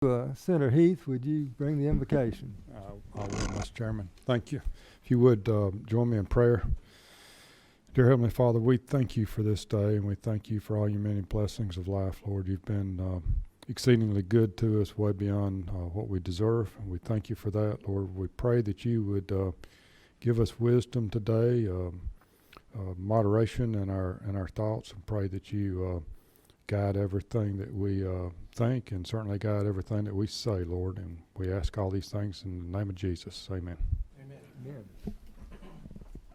Senator Heath, would you bring the invocation? I will, Mr. Chairman. Thank you. If you would join me in prayer. Dear Heavenly Father, we thank you for this day, and we thank you for all your many blessings of life, Lord. You've been exceedingly good to us, way beyond what we deserve, and we thank you for that, Lord. We pray that you would give us wisdom today, moderation in our thoughts, and pray that you guide everything that we think, and certainly guide everything that we say, Lord. And we ask all these things in the name of Jesus. Amen. Amen. Amen.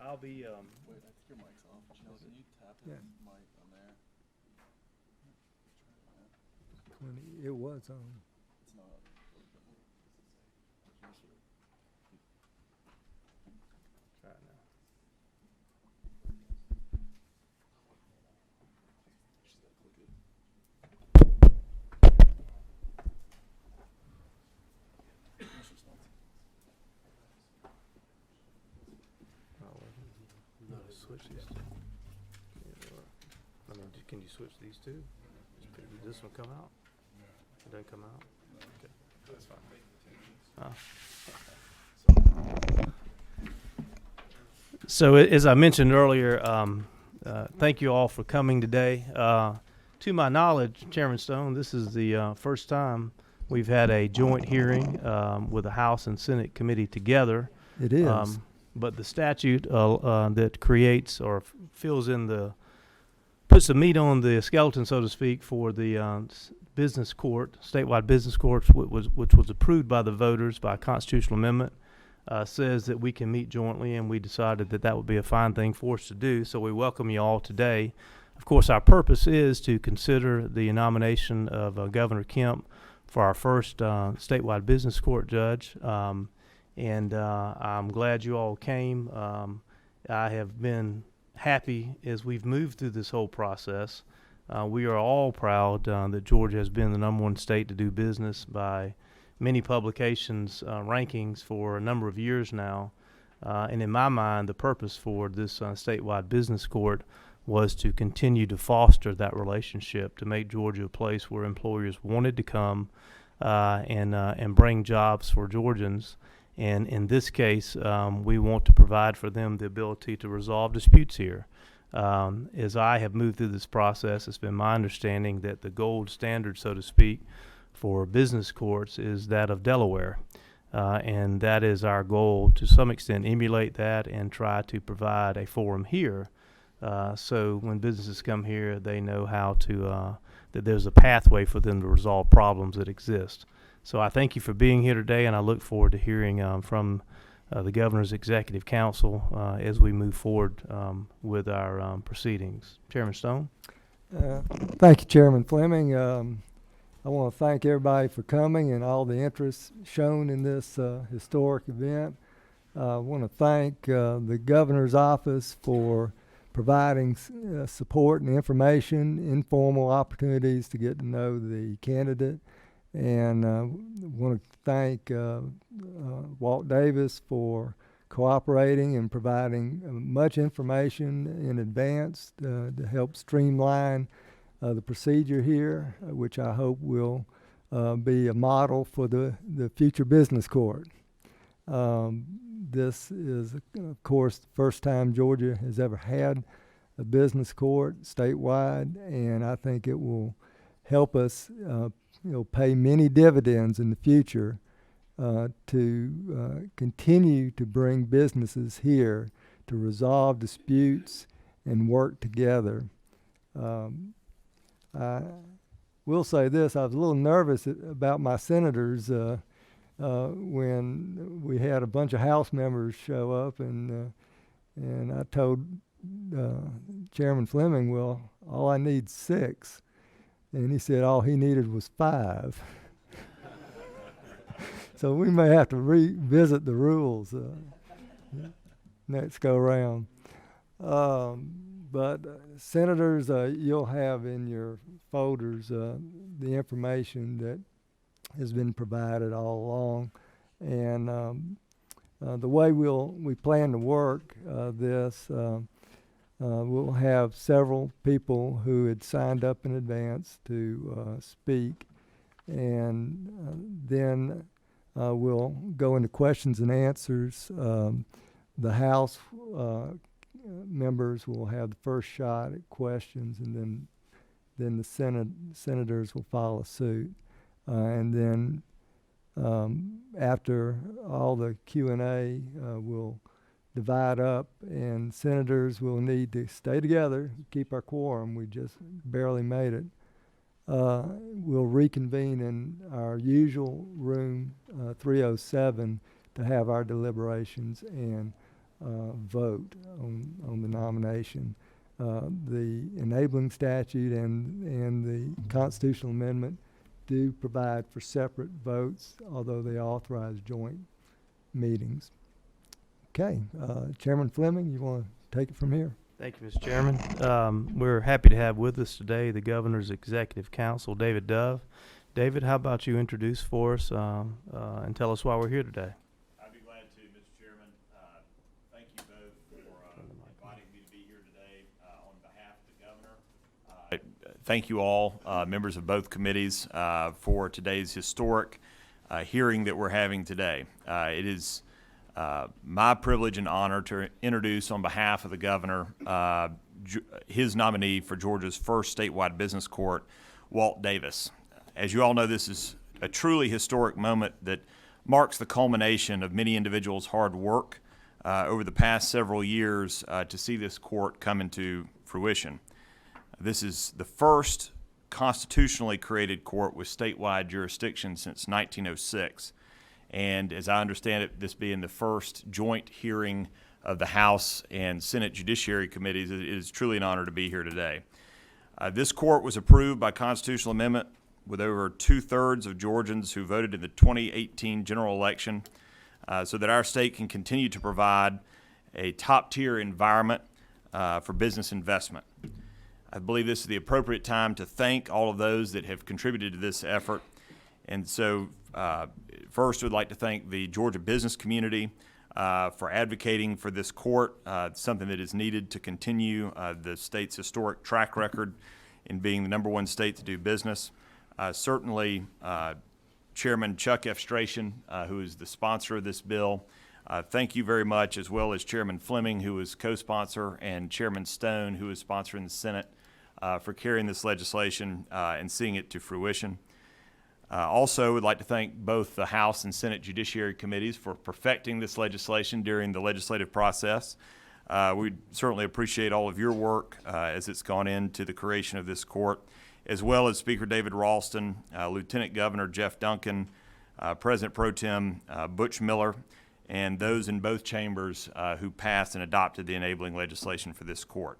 I'll be Wait, I think your mic's off. Michelle, can you tap his mic on there? 20, it was on. It's not. try it now. She's got to click it. No, switch these two. I mean, can you switch these two? Did this one come out? It doesn't come out? Okay. That's fine. So as I mentioned earlier, thank you all for coming today. To my knowledge, Chairman Stone, this is the first time we've had a joint hearing with the House and Senate committee together. It is. But the statute that creates or puts the meat on the skeleton, so to speak, for the business court, statewide business courts, which was approved by the voters by a constitutional amendment, says that we can meet jointly, and we decided that that would be a fine thing for us to do. So we welcome you all today. Of course, our purpose is to consider the nomination of Governor Kemp for our first statewide business court judge. And I'm glad you all came. I have been happy as we've moved through this whole process. We are all proud that Georgia has been the #1 state to do business by many publications' rankings for a number of years now. And in my mind, the purpose for this statewide business court was to continue to foster that relationship, to make Georgia a place where employers wanted to come and bring jobs for Georgians. And in this case, we want to provide for them the ability to resolve disputes here. As I have moved through this process, it's been my understanding that the gold standard, so to speak, for business courts is that of Delaware. And that is our goal, to some extent, emulate that and try to provide a forum here. So when businesses come here, they know how to, that there's a pathway for them to resolve problems that exist. So I thank you for being here today, and I look forward to hearing from the Governor's Executive Council as we move forward with our proceedings. Chairman Stone? Thank you, Chairman Fleming. I want to thank everybody for coming and all the interest shown in this historic event. I want to thank the Governor's Office for providing support and information, informal opportunities to get to know the candidate. And want to thank Walt Davis for cooperating and providing much information in advance to help streamline the procedure here, which I hope will be a model for the future business court. This is, of course, the first time Georgia has ever had a business court statewide, and I think it will help us pay many dividends in the future to continue to bring businesses here to resolve disputes and work together. I will say this: I was a little nervous about my senators when we had a bunch of House members show up, and I told Chairman Fleming, "Well, all I need's 6." And he said all he needed was 5. So we may have to revisit the rules next go around. But senators, you'll have in your folders the information that has been provided all along. And the way we plan to work this, we'll have several people who had signed up in advance to speak. and then we'll go into questions and answers. The House members will have the first shot at questions, and then the senators will follow suit. And then after all the Q&A, we'll divide up, and senators will need to stay together, keep our quorum. We just barely made it. We'll reconvene in our usual room, 307, to have our deliberations and vote on the nomination. The enabling statute and the constitutional amendment do provide for separate votes, although they authorize joint meetings. Okay, Chairman Fleming, you want to take it from here? Thank you, Mr. Chairman. We're happy to have with us today the Governor's Executive Counsel, David Dove. David, how about you introduce for us and tell us why we're here today? I'd be glad to, Mr. Chairman. Thank you both for inviting me to be here today on behalf of the Governor. Thank you all, members of both committees, for today's historic hearing that we're having today. It is my privilege and honor to introduce on behalf of the Governor his nominee for Georgia's first statewide business court, Walt Davis. As you all know, this is a truly historic moment that marks the culmination of many individuals' hard work over the past several years to see this court come into fruition. This is the first constitutionally created court with statewide jurisdiction since 1906. And as I understand it, this being the first joint hearing of the House and Senate Judiciary Committees, it is truly an honor to be here today. This court was approved by constitutional amendment with over 2/3 of Georgians who voted in the 2018 general election so that our state can continue to provide a top-tier environment for business investment. I believe this is the appropriate time to thank all of those that have contributed to this effort. And so first, we'd like to thank the Georgia business community for advocating for this court, something that is needed to continue the state's historic track record in being the #1 state to do business. Certainly, Chairman Chuck F. Strachan, who is the sponsor of this bill, thank you very much, as well as Chairman Fleming, who is co-sponsor, and Chairman Stone, who is sponsoring the Senate, for carrying this legislation and seeing it to fruition. Also, we'd like to thank both the House and Senate Judiciary Committees for perfecting this legislation during the legislative process. We certainly appreciate all of your work as it's gone into the creation of this court, as well as Speaker David Ralston, Lieutenant Governor Jeff Duncan, President Pro Tem Butch Miller, and those in both chambers who passed and adopted the enabling legislation for this court.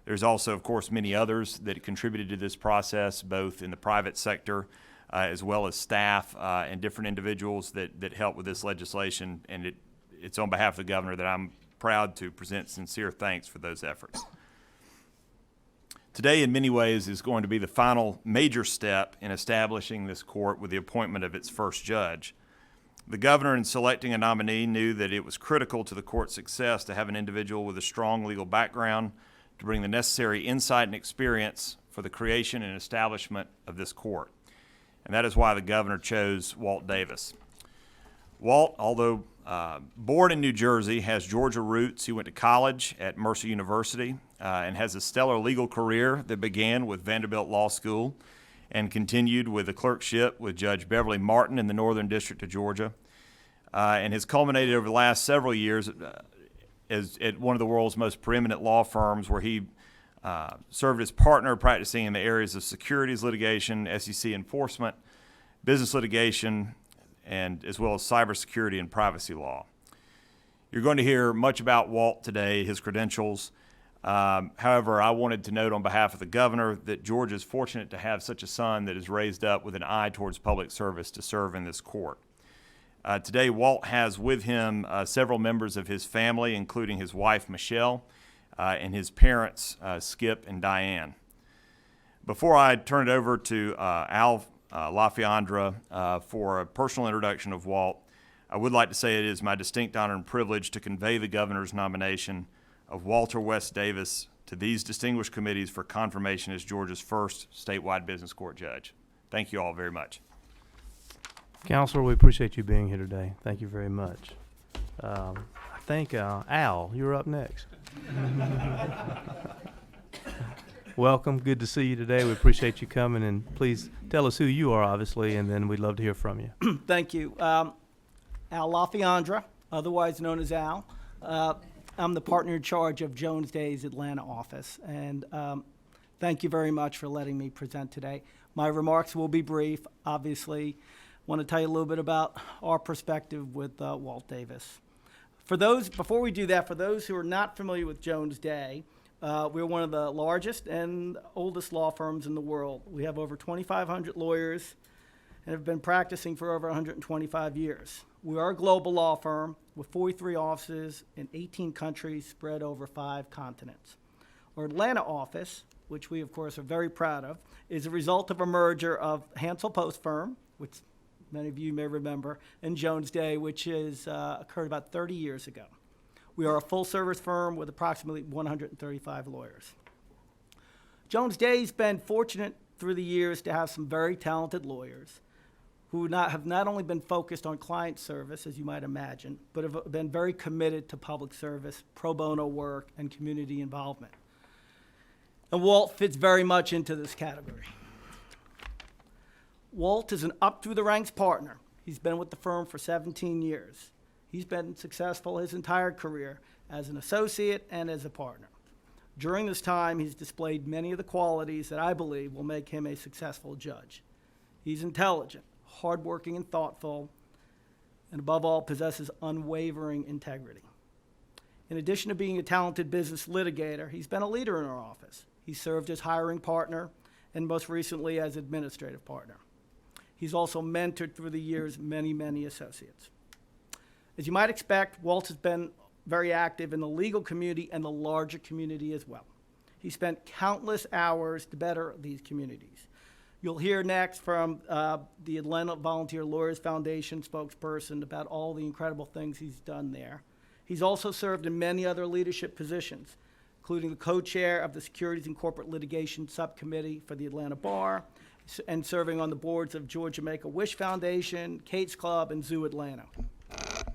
There's also, of course, many others that contributed to this process, both in the private sector as well as staff and different individuals that help with this legislation. And it's on behalf of the Governor that I'm proud to present sincere thanks for those efforts. Today, in many ways, is going to be the final major step in establishing this court with the appointment of its first judge. The Governor, in selecting a nominee, knew that it was critical to the court's success to have an individual with a strong legal background to bring the necessary insight and experience for the creation and establishment of this court. And that is why the Governor chose Walt Davis. Walt, although born in New Jersey, has Georgia roots. He went to college at Mercer University and has a stellar legal career that began with Vanderbilt Law School and continued with a clerkship with Judge Beverly Martin in the Northern District of Georgia, and has culminated over the last several years at one of the world's most preeminent law firms, where he served as partner practicing in the areas of securities litigation, SEC enforcement, business litigation, and as well as cybersecurity and privacy law. You're going to hear much about Walt today, his credentials. However, I wanted to note on behalf of the Governor that Georgia is fortunate to have such a son that is raised up with an eye towards public service to serve in this court. Today, Walt has with him several members of his family, including his wife, Michelle, and his parents, Skip and Diane. Before I turn it over to Al LaFiandra for a personal introduction of Walt, I would like to say it is my distinct honor and privilege to convey the Governor's nomination of Walter West Davis to these distinguished committees for confirmation as Georgia's first statewide business court judge. Thank you all very much. Counselor, we appreciate you being here today. Thank you very much. I think, Al, you're up next. Welcome. Good to see you today. We appreciate you coming, and please tell us who you are, obviously, and then we'd love to hear from you. Thank you. Al LaFiandra, otherwise known as Al. I'm the partner in charge of Jones Day's Atlanta office, and thank you very much for letting me present today. My remarks will be brief. Obviously, want to tell you a little bit about our perspective with Walt Davis. Before we do that, for those who are not familiar with Jones Day, we're one of the largest and oldest law firms in the world. We have over 2,500 lawyers and have been practicing for over 125 years. We are a global law firm with 43 offices in 18 countries spread over 5 continents. Our Atlanta office, which we of course are very proud of, is a result of a merger of Hansel Post firm, which many of you may remember, and Jones Day, which has occurred about 30 years ago. We are a full-service firm with approximately 135 lawyers. Jones Day's been fortunate through the years to have some very talented lawyers who have not only been focused on client service, as you might imagine, but have been very committed to public service, pro bono work, and community involvement. And Walt fits very much into this category. Walt is an up-through-the-ranks partner. He's been with the firm for 17 years. He's been successful his entire career as an associate and as a partner. During this time, he's displayed many of the qualities that I believe will make him a successful judge. He's intelligent, hardworking, and thoughtful, and above all, possesses unwavering integrity. In addition to being a talented business litigator, he's been a leader in our office. He served as hiring partner and most recently as administrative partner. He's also mentored through the years many, many associates. As you might expect, Walt has been very active in the legal community and the larger community as well. He spent countless hours to better these communities. You'll hear next from the Atlanta Volunteer Lawyers Foundation spokesperson about all the incredible things he's done there. He's also served in many other leadership positions, including the co-chair of the Securities and Corporate Litigation Subcommittee for the Atlanta Bar, and serving on the boards of Georgia Make-A-Wish Foundation, Kate's Club, and Zoo Atlanta.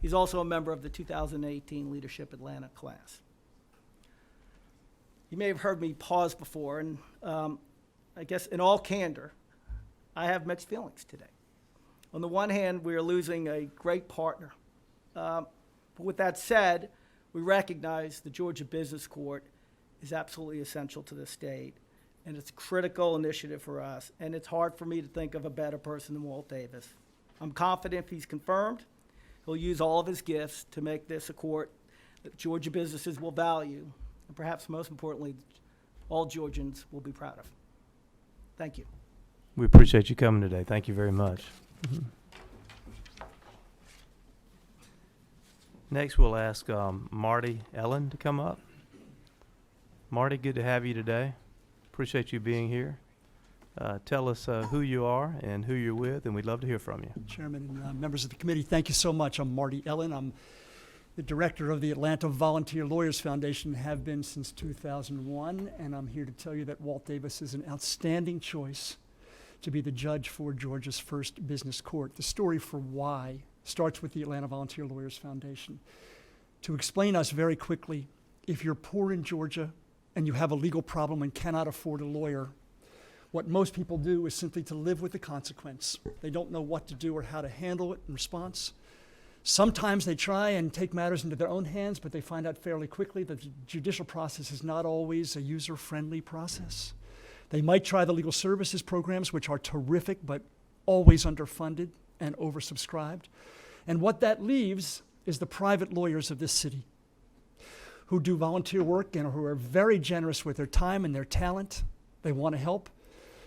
He's also a member of the 2018 Leadership Atlanta class. You may have heard me pause before, and I guess in all candor, I have mixed feelings today. On the one hand, we are losing a great partner. But with that said, we recognize the Georgia Business Court is absolutely essential to the state, and it's a critical initiative for us, and it's hard for me to think of a better person than Walt Davis. I'm confident if he's confirmed, he'll use all of his gifts to make this a court that Georgia businesses will value, and perhaps most importantly, all Georgians will be proud of. Thank you. We appreciate you coming today. Thank you very much. Next, we'll ask Marty Ellen to come up. Marty, good to have you today. Appreciate you being here. Tell us who you are and who you're with, and we'd love to hear from you. Chairman and members of the committee, thank you so much. I'm Marty Ellen. I'm the director of the Atlanta Volunteer Lawyers Foundation, have been since 2001, and I'm here to tell you that Walt Davis is an outstanding choice to be the judge for Georgia's first business court. The story for why starts with the Atlanta Volunteer Lawyers Foundation. To explain us very quickly, if you're poor in Georgia and you have a legal problem and cannot afford a lawyer, what most people do is simply to live with the consequence. They don't know what to do or how to handle it in response. Sometimes they try and take matters into their own hands, but they find out fairly quickly that the judicial process is not always a user-friendly process. They might try the legal services programs, which are terrific, but always underfunded and oversubscribed. And what that leaves is the private lawyers of this city who do volunteer work and who are very generous with their time and their talent. They want to help,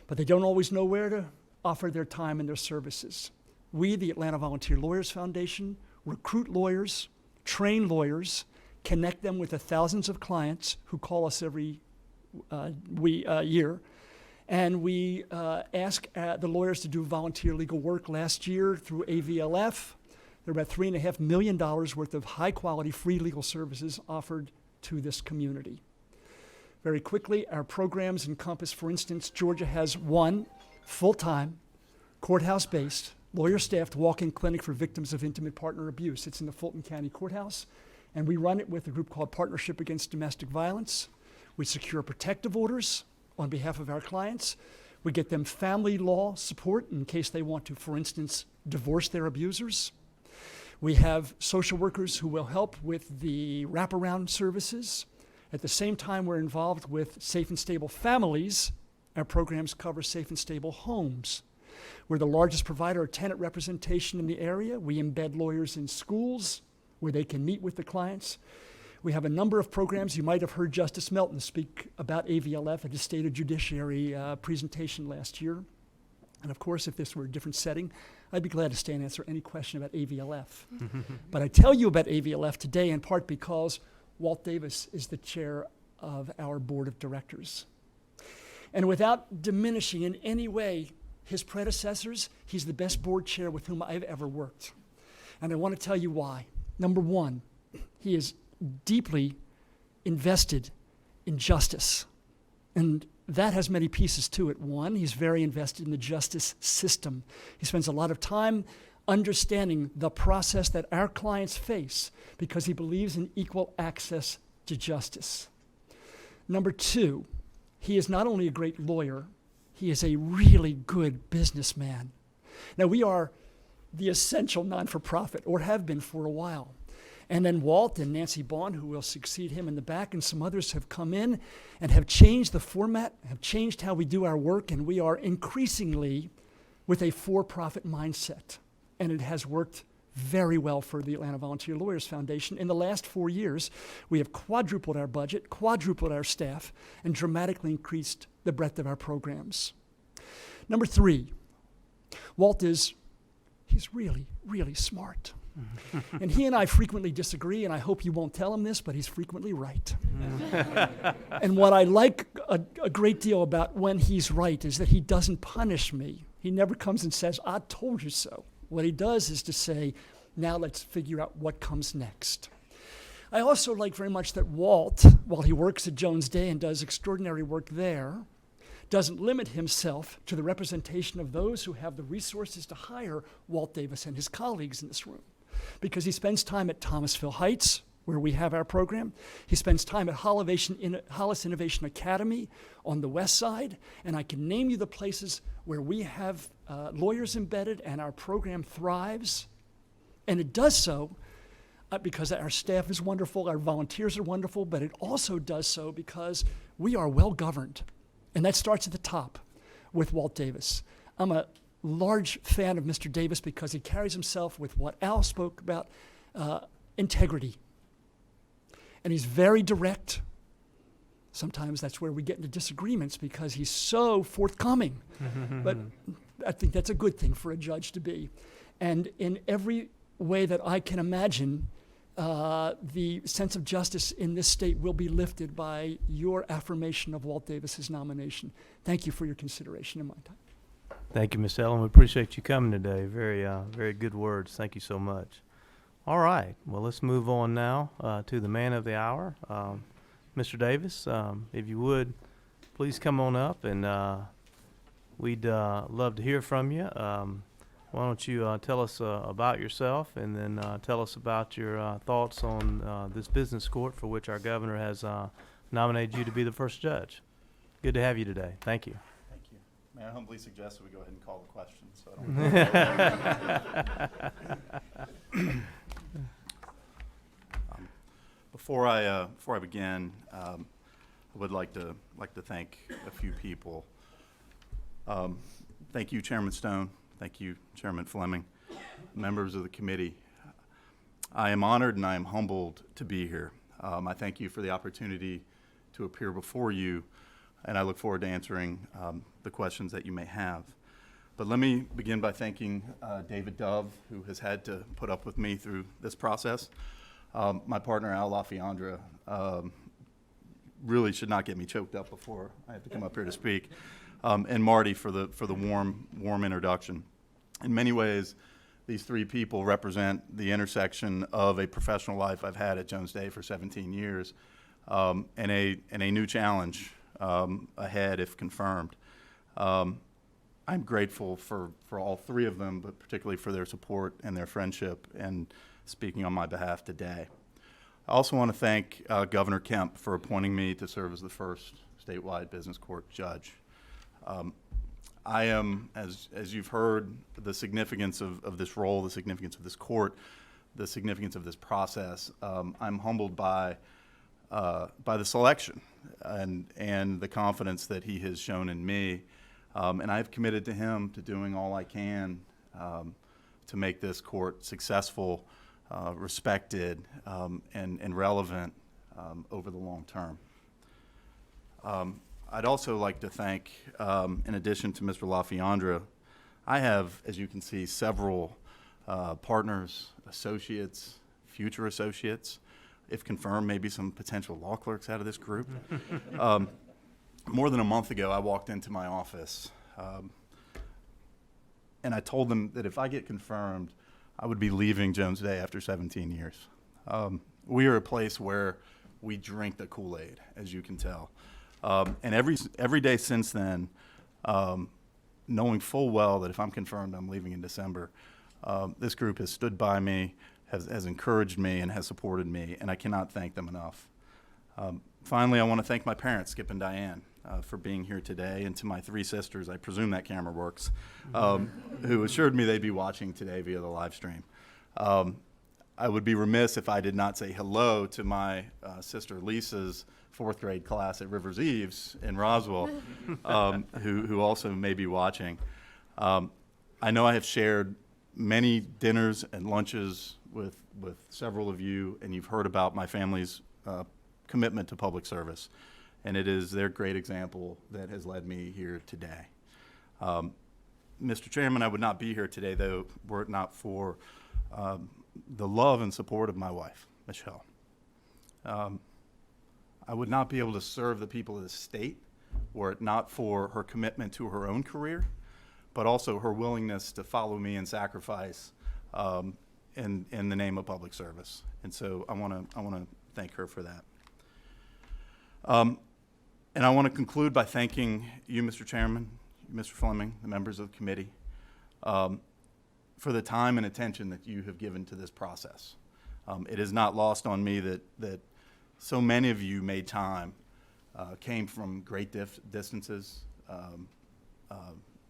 but they don't always know where to offer their time and their services. We, the Atlanta Volunteer Lawyers Foundation, recruit lawyers, train lawyers, connect them with the thousands of clients who call us every year, and we ask the lawyers to do volunteer legal work. Last year through AVLF, there were about $3.5 million worth of high-quality free legal services offered to this community. Very quickly, our programs encompass, for instance, Georgia has one full-time, courthouse-based lawyer-staffed walk-in clinic for victims of intimate partner abuse. It's in the Fulton County Courthouse, and we run it with a group called Partnership Against Domestic Violence. We secure protective orders on behalf of our clients. We get them family law support in case they want to, for instance, divorce their abusers. We have social workers who will help with the wraparound services. At the same time, we're involved with Safe and Stable Families. Our programs cover safe and stable homes. We're the largest provider of tenant representation in the area. We embed lawyers in schools where they can meet with the clients. We have a number of programs. You might have heard Justice Melton speak about AVLF at his State of Judiciary presentation last year. And of course, if this were a different setting, I'd be glad to stay and answer any question about AVLF. But I tell you about AVLF today in part because Walt Davis is the chair of our board of directors. And without diminishing in any way his predecessors, he's the best board chair with whom I've ever worked. And I want to tell you why. Number one, he is deeply invested in justice. And that has many pieces to it. One, he's very invested in the justice system. He spends a lot of time understanding the process that our clients face because he believes in equal access to justice. Number two, he is not only a great lawyer, he is a really good businessman. Now, we are the essential non-for-profit, or have been for a while. And then Walt and Nancy Bond, who will succeed him in the back, and some others have come in and have changed the format, have changed how we do our work, and we are increasingly with a for-profit mindset. And it has worked very well for the Atlanta Volunteer Lawyers Foundation. In the last 4 years, we have quadrupled our budget, quadrupled our staff, and dramatically increased the breadth of our programs. Number three, Walt he's really, really smart. And he and I frequently disagree, and I hope you won't tell him this, but he's frequently right. And what I like a great deal about when he's right is that he doesn't punish me. He never comes and says, I told you so. What he does is to say, now let's figure out what comes next. I also like very much that Walt, while he works at Jones Day and does extraordinary work there, doesn't limit himself to the representation of those who have the resources to hire Walt Davis and his colleagues in this room. Because he spends time at Thomasville Heights, where we have our program. He spends time at Hollis Innovation Academy on the west side, and I can name you the places where we have lawyers embedded and our program thrives. And it does so because our staff is wonderful, our volunteers are wonderful, but it also does so because we are well governed. And that starts at the top with Walt Davis. I'm a large fan of Mr. Davis because he carries himself with what Al spoke about, integrity. And he's very direct. Sometimes that's where we get into disagreements because he's so forthcoming. But I think that's a good thing for a judge to be. And in every way that I can imagine, the sense of justice in this state will be lifted by your affirmation of Walt Davis's nomination. Thank you for your consideration in my time. Thank you, Ms. Ellen. We appreciate you coming today. Very good words. Thank you so much. All right. Well, let's move on now to the man of the hour, Mr. Davis. If you would, please come on up, and we'd love to hear from you. Why don't you tell us about yourself, and then tell us about your thoughts on this business court for which our governor has nominated you to be the first judge. Good to have you today. Thank you. Thank you. May I humbly suggest that we go ahead and call the questions so I don't Before I begin, I would like to thank a few people. Thank you, Chairman Stone. Thank you, Chairman Fleming, members of the committee. I am honored and I am humbled to be here. I thank you for the opportunity to appear before you, and I look forward to answering the questions that you may have. But let me begin by thanking David Dove, who has had to put up with me through this process. My partner, Al LaFiandra, really should not get me choked up before I have to come up here to speak. And Marty for the warm introduction. In many ways, these three people represent the intersection of a professional life I've had at Jones Day for 17 years, and a new challenge ahead if confirmed. I'm grateful for all three of them, but particularly for their support and their friendship and speaking on my behalf today. I also want to thank Governor Kemp for appointing me to serve as the first statewide business court judge. I am, as you've heard, the significance of this role, the significance of this court, the significance of this process. I'm humbled by the selection and the confidence that he has shown in me. And I've committed to him to doing all I can to make this court successful, respected, and relevant over the long term. I'd also like to thank, in addition to Mr. LaFiandra, I have, as you can see, several partners, associates, future associates, if confirmed, maybe some potential law clerks out of this group. More than a month ago, I walked into my office and I told them that if I get confirmed, I would be leaving Jones Day after 17 years. We are a place where we drink the Kool-Aid, as you can tell. And every day since then, knowing full well that if I'm confirmed, I'm leaving in December, this group has stood by me, has encouraged me, and has supported me, and I cannot thank them enough. Finally, I want to thank my parents, Skip and Diane, for being here today, and to my three sisters, I presume that camera works, who assured me they'd be watching today via the live stream. I would be remiss if I did not say hello to my sister Lisa's fourth grade class at Rivers Eves in Roswell, who also may be watching. I know I have shared many dinners and lunches with several of you, and you've heard about my family's commitment to public service. And it is their great example that has led me here today. Mr. Chairman, I would not be here today, though, were it not for the love and support of my wife, Michelle. I would not be able to serve the people of the state were it not for her commitment to her own career, but also her willingness to follow me and sacrifice in the name of public service. And so I want to thank her for that. And I want to conclude by thanking you, Mr. Chairman, Mr. Fleming, the members of the committee, for the time and attention that you have given to this process. It is not lost on me that so many of you made time, came from great distances.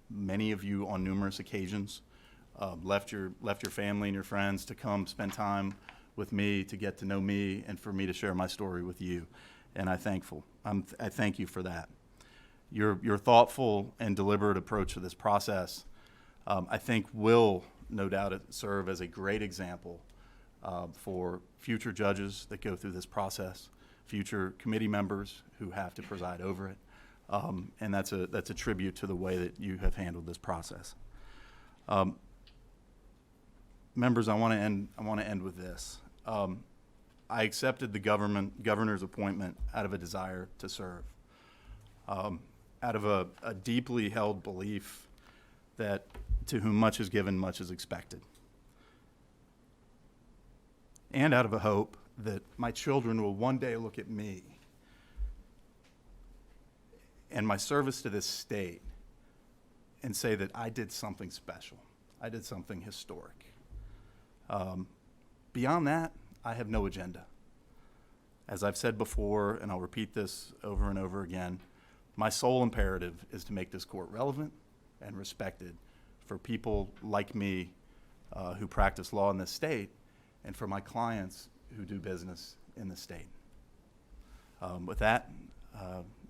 Many of you on numerous occasions left your family and your friends to come spend time with me, to get to know me, and for me to share my story with you. And I thank you for that. Your thoughtful and deliberate approach to this process, I think, will no doubt serve as a great example for future judges that go through this process, future committee members who have to preside over it, and that's a tribute to the way that you have handled this process. Members, I want to end with this. I accepted the governor's appointment out of a desire to serve, out of a deeply held belief that to whom much is given, much is expected, and out of a hope that my children will one day look at me and my service to this state and say that I did something special. I did something historic. Beyond that, I have no agenda. As I've said before, and I'll repeat this over and over again, my sole imperative is to make this court relevant and respected for people like me who practice law in this state, and for my clients who do business in the state. With that,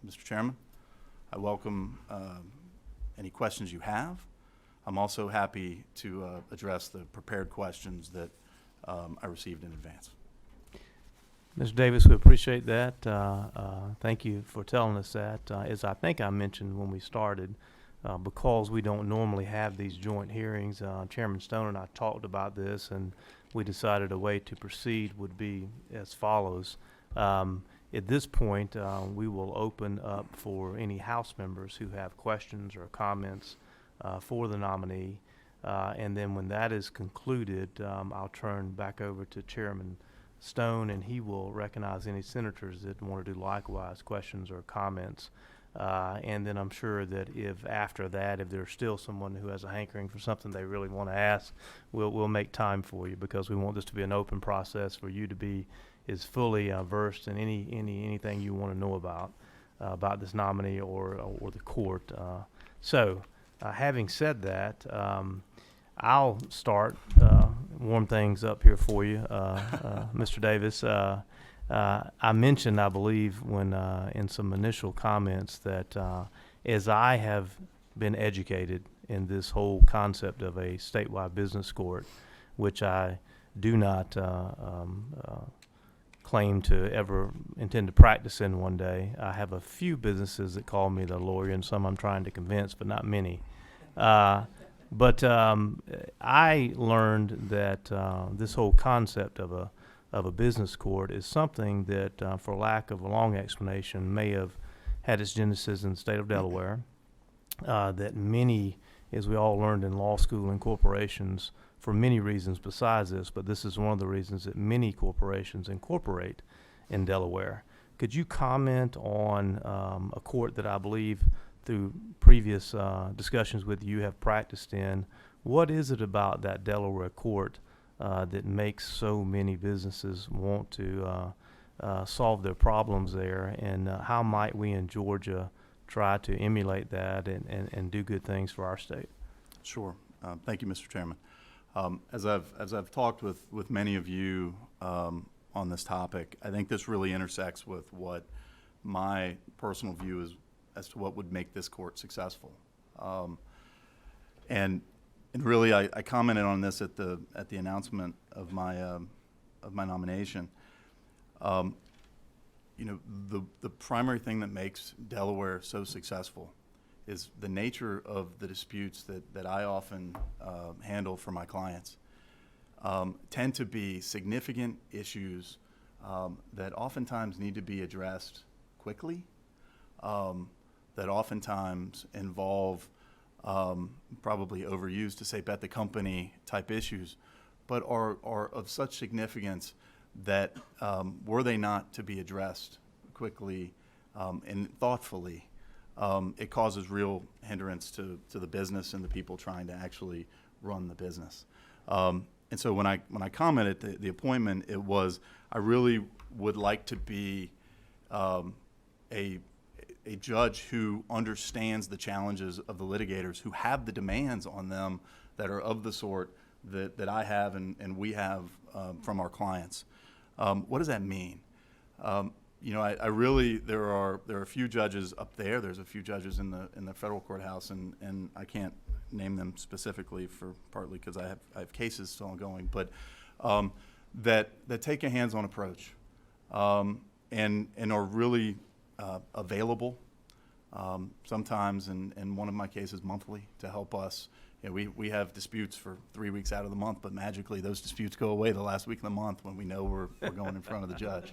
Mr. Chairman, I welcome any questions you have. I'm also happy to address the prepared questions that I received in advance. Mr. Davis, we appreciate that. Thank you for telling us that. As I think I mentioned when we started, because we don't normally have these joint hearings, Chairman Stone and I talked about this, and we decided a way to proceed would be as follows. At this point, we will open up for any House members who have questions or comments for the nominee. And then when that is concluded, I'll turn back over to Chairman Stone, and he will recognize any senators that want to do likewise, questions or comments. And then I'm sure that if after that, if there's still someone who has a hankering for something they really want to ask, we'll make time for you, because we want this to be an open process for you to be as fully versed in anything you want to know about this nominee or the court. Having said that, I'll start, warm things up here for you, Mr. Davis. I mentioned, I believe, when in some initial comments that as I have been educated in this whole concept of a statewide business court, which I do not claim to ever intend to practice in one day. I have a few businesses that call me the lawyer, and some I'm trying to convince, but not many. But I learned that this whole concept of a business court is something that, for lack of a long explanation, may have had its genesis in the state of Delaware. That many, as we all learned in law school and corporations, for many reasons besides this, but this is one of the reasons that many corporations incorporate in Delaware. Could you comment on a court that I believe through previous discussions with you have practiced in? What is it about that Delaware court that makes so many businesses want to solve their problems there, and how might we in Georgia try to emulate that and do good things for our state? Sure. Thank you, Mr. Chairman. As I've talked with many of you on this topic, I think this really intersects with what my personal view is as to what would make this court successful. And really, I commented on this at the announcement of my nomination. You know, the primary thing that makes Delaware so successful is the nature of the disputes that I often handle for my clients. Tend to be significant issues that oftentimes need to be addressed quickly, that oftentimes involve, probably overused to say bet the company type issues, but are of such significance that were they not to be addressed quickly and thoughtfully, it causes real hindrance to the business and the people trying to actually run the business. And so when I commented the appointment, it was I really would like to be a judge who understands the challenges of the litigators, who have the demands on them that are of the sort that I have and we have from our clients. What does that mean? You know, I really there are a few judges up there. There's a few judges in the federal courthouse, and I can't name them specifically for partly because I have cases still ongoing, but that take a hands-on approach and are really available sometimes, in one of my cases monthly, to help us. You know, we have disputes for 3 weeks out of the month, but magically those disputes go away the last week of the month when we know we're going in front of the judge.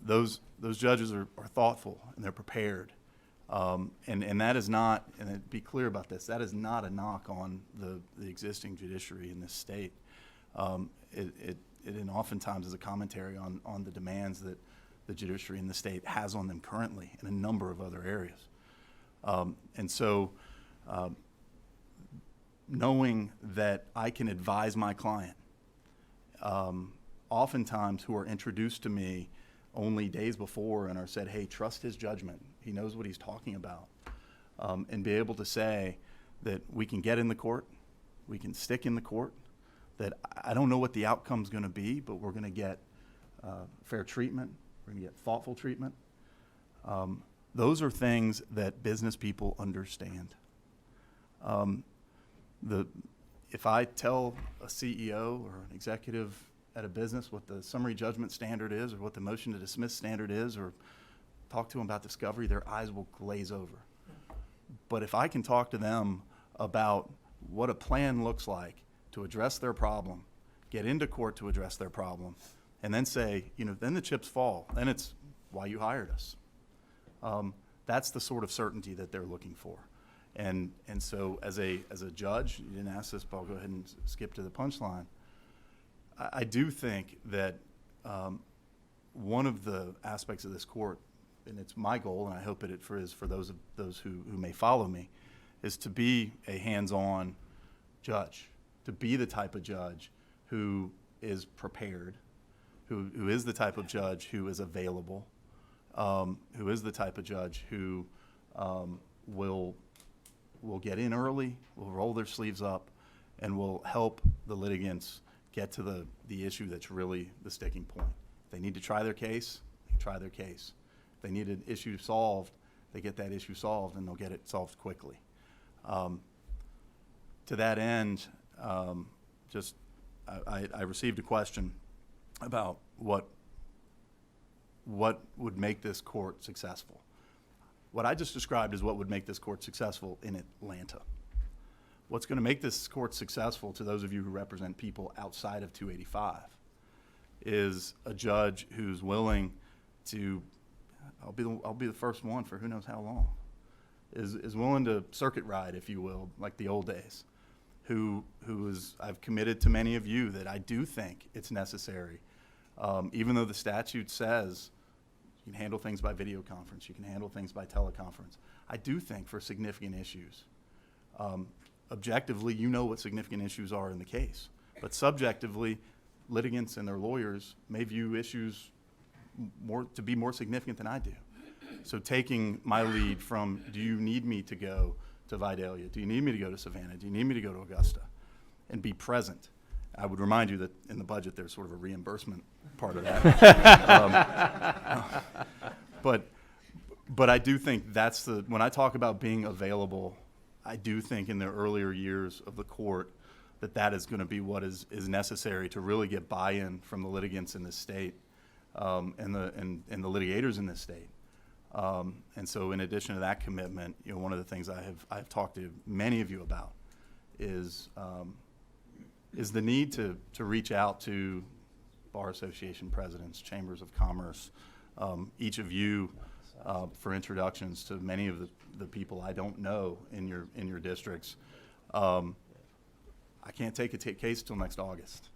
Those judges are thoughtful and they're prepared, and that is not, and be clear about this, that is not a knock on the existing judiciary in this state. It oftentimes is a commentary on the demands that the judiciary in the state has on them currently in a number of other areas. And so knowing that I can advise my client, oftentimes who are introduced to me only days before and are said, hey, trust his judgment. He knows what he's talking about. And be able to say that we can get in the court, we can stick in the court, that I don't know what the outcome's going to be, but we're going to get fair treatment, we're going to get thoughtful treatment. Those are things that business people understand. If I tell a CEO or an executive at a business what the summary judgment standard is, or what the motion to dismiss standard is, or talk to them about discovery, their eyes will glaze over. But if I can talk to them about what a plan looks like to address their problem, get into court to address their problem, and then say, you know, then the chips fall, then it's why you hired us. That's the sort of certainty that they're looking for. And so as a judge, you didn't ask this, but I'll go ahead and skip to the punchline. I do think that one of the aspects of this court and it's my goal, and I hope it is for those who may follow me, is to be a hands-on judge, to be the type of judge who is prepared, who is the type of judge who is available, who is the type of judge who will get in early, will roll their sleeves up, and will help the litigants get to the issue that's really the sticking point. If they need to try their case, they try their case. If they need an issue solved, they get that issue solved, and they'll get it solved quickly. To that end, I received a question about what would make this court successful. What I just described is what would make this court successful in Atlanta. What's going to make this court successful, to those of you who represent people outside of 285, is a judge who's willing to, I'll be the first one for who knows how long, is willing to circuit ride, if you will, like the old days, I've committed to many of you that I do think it's necessary, even though the statute says you can handle things by video conference, you can handle things by teleconference. I do think for significant issues, objectively, you know what significant issues are in the case, but subjectively, litigants and their lawyers may view issues to be more significant than I do. So taking my lead from, do you need me to go to Vidalia? Do you need me to go to Savannah? Do you need me to go to Augusta? And be present. I would remind you that in the budget there's sort of a reimbursement part of that. But I do think when I talk about being available, I do think in the earlier years of the court that is going to be what is necessary to really get buy-in from the litigants in this state and the litigators in this state. And so in addition to that commitment, one of the things I've talked to many of you about is the need to reach out to Bar Association presidents, chambers of commerce, each of you for introductions to many of the people I don't know in your districts. I can't take a case till next August.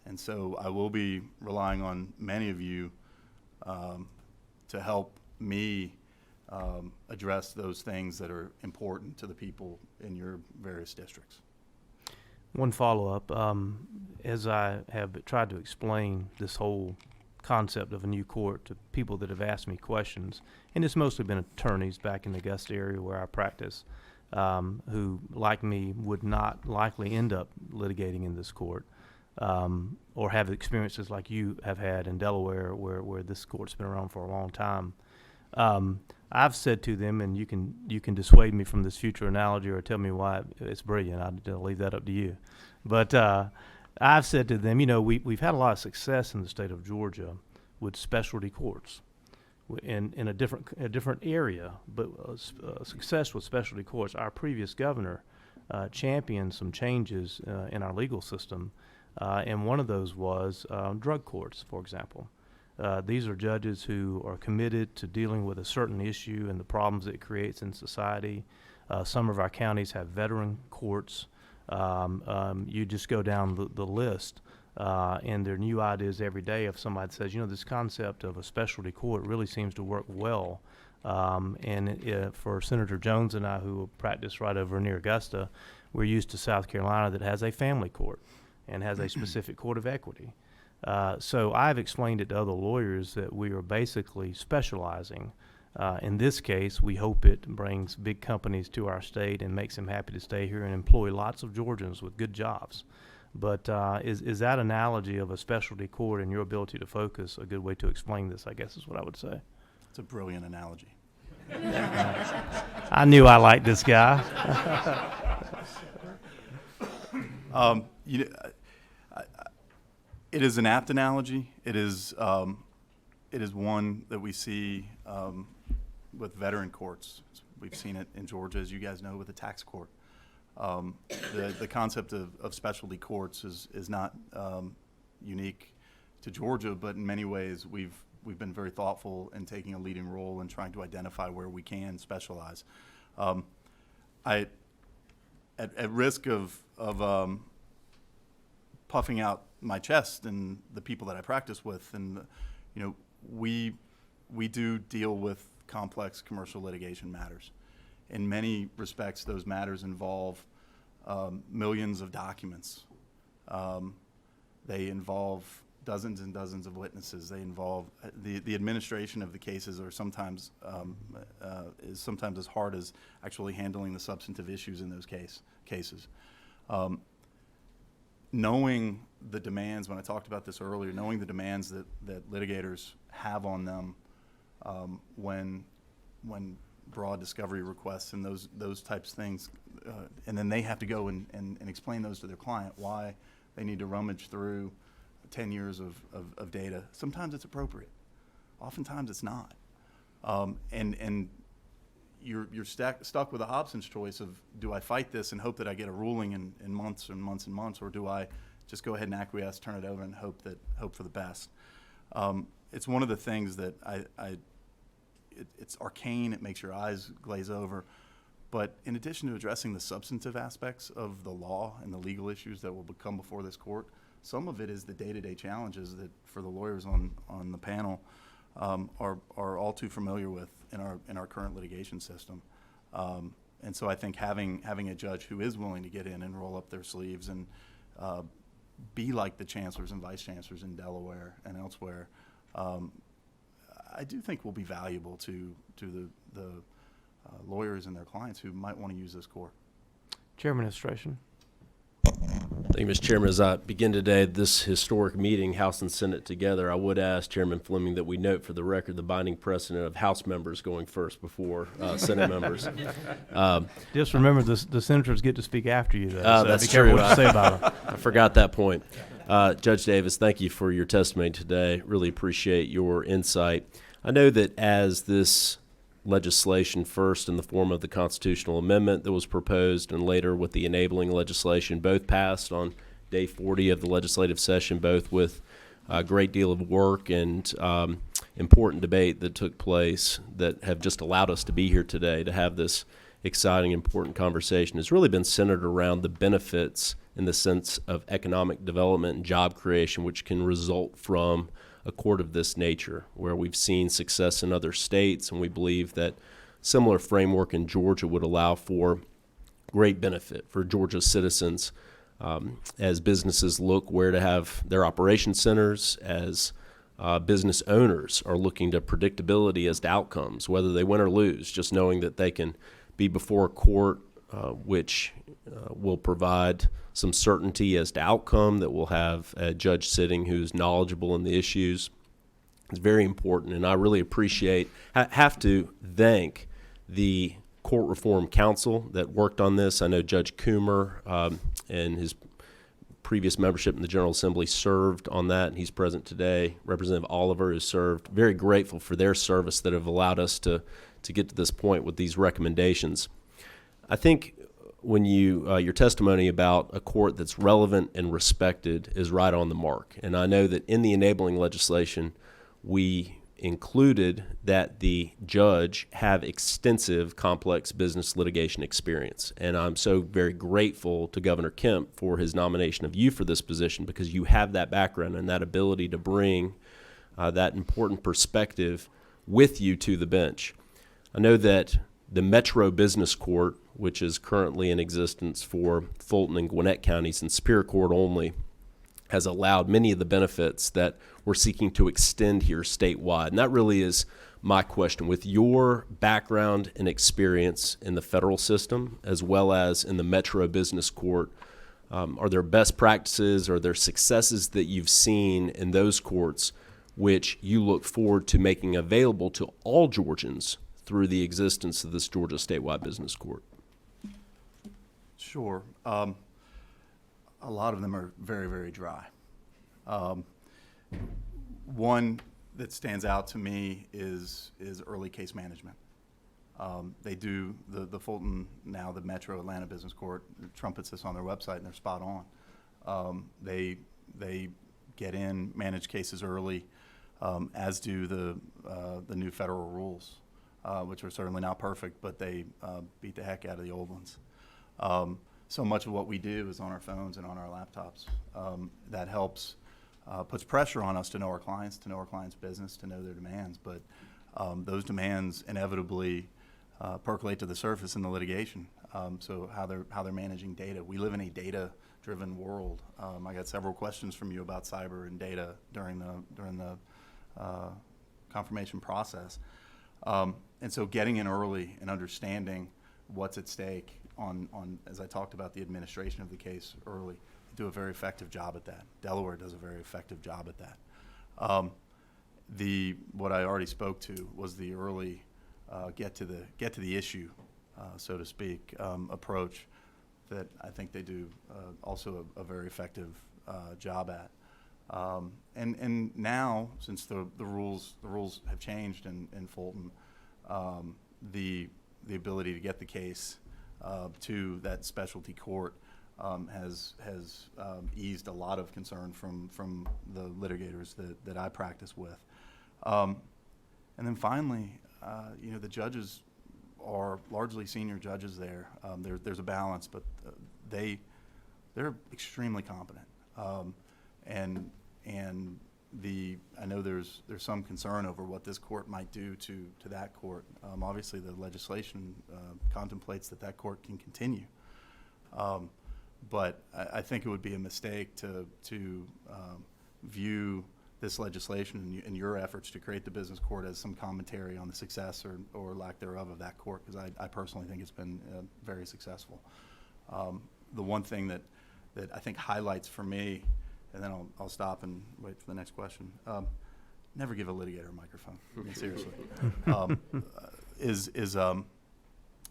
And so I will be relying on many of you to help me address those things that are important to the people in your various districts. One follow-up, as I have tried to explain this whole concept of a new court to people that have asked me questions, and it's mostly been attorneys back in the Augusta area where I practice, who, like me, would not likely end up litigating in this court, or have experiences like you have had in Delaware where this court's been around for a long time. I've said to them, and you can dissuade me from this future analogy or tell me why it's brilliant. I'll leave that up to you. But I've said to them, we've had a lot of success in the state of Georgia with specialty courts in a different area, but success with specialty courts. Our previous governor championed some changes in our legal system, and one of those was drug courts, for example. These are judges who are committed to dealing with a certain issue and the problems it creates in society. Some of our counties have veteran courts. You just go down the list, and there are new ideas every day. If somebody says, this concept of a specialty court really seems to work well. For Senator Jones and I, who practice right over near Augusta, we're used to South Carolina that has a family court and has a specific court of equity. So I've explained it to other lawyers that we are basically specializing. In this case, we hope it brings big companies to our state and makes them happy to stay here and employ lots of Georgians with good jobs. But is that analogy of a specialty court and your ability to focus a good way to explain this, I guess is what I would say. It's a brilliant analogy. I knew I liked this guy. It is an apt analogy. It is one that we see with veteran courts. We've seen it in Georgia, as you guys know, with the tax court. The concept of specialty courts is not unique to Georgia, but in many ways we've been very thoughtful in taking a leading role in trying to identify where we can specialize. At risk of puffing out my chest and the people that I practice with, and we do deal with complex commercial litigation matters. In many respects, those matters involve millions of documents. They involve dozens and dozens of witnesses. They involve the administration of the cases are sometimes is sometimes as hard as actually handling the substantive issues in those cases. Knowing the demands, when I talked about this earlier, knowing the demands that litigators have on them when broad discovery requests and those types of things, and then they have to go and explain those to their client, why they need to rummage through 10 years of data. Sometimes it's appropriate. Oftentimes it's not. And you're stuck with a Hobson's choice of, do I fight this and hope that I get a ruling in months and months and months, or do I just go ahead and acquiesce, turn it over, and hope for the best? It's one of the things that it's arcane. It makes your eyes glaze over. But in addition to addressing the substantive aspects of the law and the legal issues that will come before this court, some of it is the day-to-day challenges that, for the lawyers on the panel, are all too familiar with in our current litigation system. And so I think having a judge who is willing to get in and roll up their sleeves and be like the chancellors and vice chancellors in Delaware and elsewhere, I do think will be valuable to the lawyers and their clients who might want to use this court. Chairman, administration. Thank you, Mr. Chairman. As I begin today this historic meeting, House and Senate together, I would ask Chairman Fleming that we note for the record the binding precedent of House members going first before Senate members. Just remember, the senators get to speak after you, though. So That's be careful true. what you say about them. I forgot that point. Judge Davis, thank you for your testimony today. Really appreciate your insight. I know that as this legislation, first in the form of the constitutional amendment that was proposed and later with the enabling legislation, both passed on day 40 of the legislative session, both with a great deal of work and important debate that took place that have just allowed us to be here today to have this exciting, important conversation. Has really been centered around the benefits in the sense of economic development and job creation, which can result from a court of this nature, where we've seen success in other states, and we believe that similar framework in Georgia would allow for great benefit for Georgia citizens as businesses look where to have their operation centers, as business owners are looking to predictability as to outcomes, whether they win or lose, just knowing that they can be before a court which will provide some certainty as to outcome, that will have a judge sitting who's knowledgeable in the issues. It's very important, and I really have to thank the Court Reform Council that worked on this. I know Judge Coomer and his previous membership in the General Assembly served on that, and he's present today. Representative Oliver has served. Very grateful for their service that have allowed us to get to this point with these recommendations. I think when your testimony about a court that's relevant and respected is right on the mark. And I know that in the enabling legislation, we included that the judge have extensive complex business litigation experience. And I'm so very grateful to Governor Kemp for his nomination of you for this position, because you have that background and that ability to bring that important perspective with you to the bench. I know that the Metro Business Court, which is currently in existence for Fulton and Gwinnett counties and Superior Court only, has allowed many of the benefits that we're seeking to extend here statewide. And that really is my question. With your background and experience in the federal system as well as in the Metro Business Court, are there best practices, or are there successes that you've seen in those courts which you look forward to making available to all Georgians through the existence of this Georgia Statewide Business Court? Sure. A lot of them are very, very dry. One that stands out to me is early case management. They do the Fulton, now the Metro Atlanta Business Court, trumpets this on their website, and they're spot on. They get in, manage cases early, as do the new federal rules, which are certainly not perfect, but they beat the heck out of the old ones. So much of what we do is on our phones and on our laptops. That helps, puts pressure on us to know our clients' business, to know their demands. But those demands inevitably percolate to the surface in the litigation. So how they're managing data. We live in a data-driven world. I got several questions from you about cyber and data during the confirmation process. And so getting in early and understanding what's at stake on, as I talked about, the administration of the case early, they do a very effective job at that. Delaware does a very effective job at that. What I already spoke to was the early get to the issue, so to speak, approach that I think they do also a very effective job at. And now, since the rules have changed in Fulton, the ability to get the case to that specialty court has eased a lot of concern from the litigators that I practice with. And then finally, the judges are largely senior judges there. There's a balance, but they're extremely competent. I know there's some concern over what this court might do to that court. Obviously, the legislation contemplates that court can continue. But I think it would be a mistake to view this legislation and your efforts to create the business court as some commentary on the success or lack thereof of that court, because I personally think it's been very successful. The one thing that I think highlights for me, and then I'll stop and wait for the next question, never give a litigator a microphone. I mean, seriously.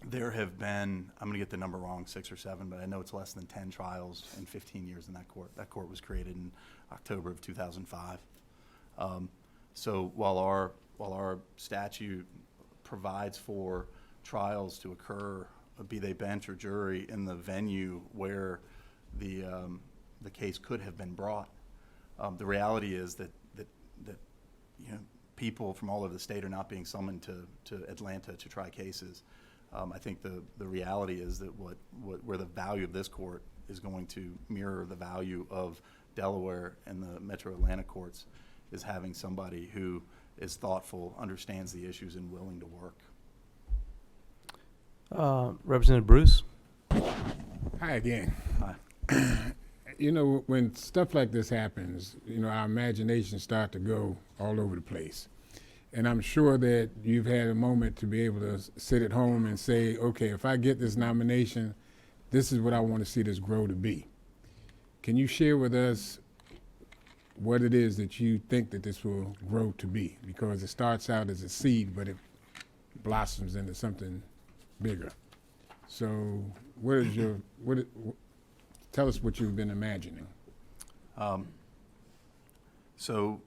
There have been, I'm going to get the number wrong, 6 or 7, but I know it's less than 10 trials in 15 years in that court. That court was created in October of 2005. So while our statute provides for trials to occur, be they bench or jury, in the venue where the case could have been brought, the reality is that people from all over the state are not being summoned to Atlanta to try cases. I think the reality is that where the value of this court is going to mirror the value of Delaware and the Metro Atlanta courts is having somebody who is thoughtful, understands the issues, and willing to work. Representative Bruce. Hi again. Hi. When stuff like this happens, our imaginations start to go all over the place. And I'm sure that you've had a moment to be able to sit at home and say, okay, if I get this nomination, this is what I want to see this grow to be. Can you share with us what it is that you think that this will grow to be? Because it starts out as a seed, but it blossoms into something bigger. So tell us what you've been imagining. So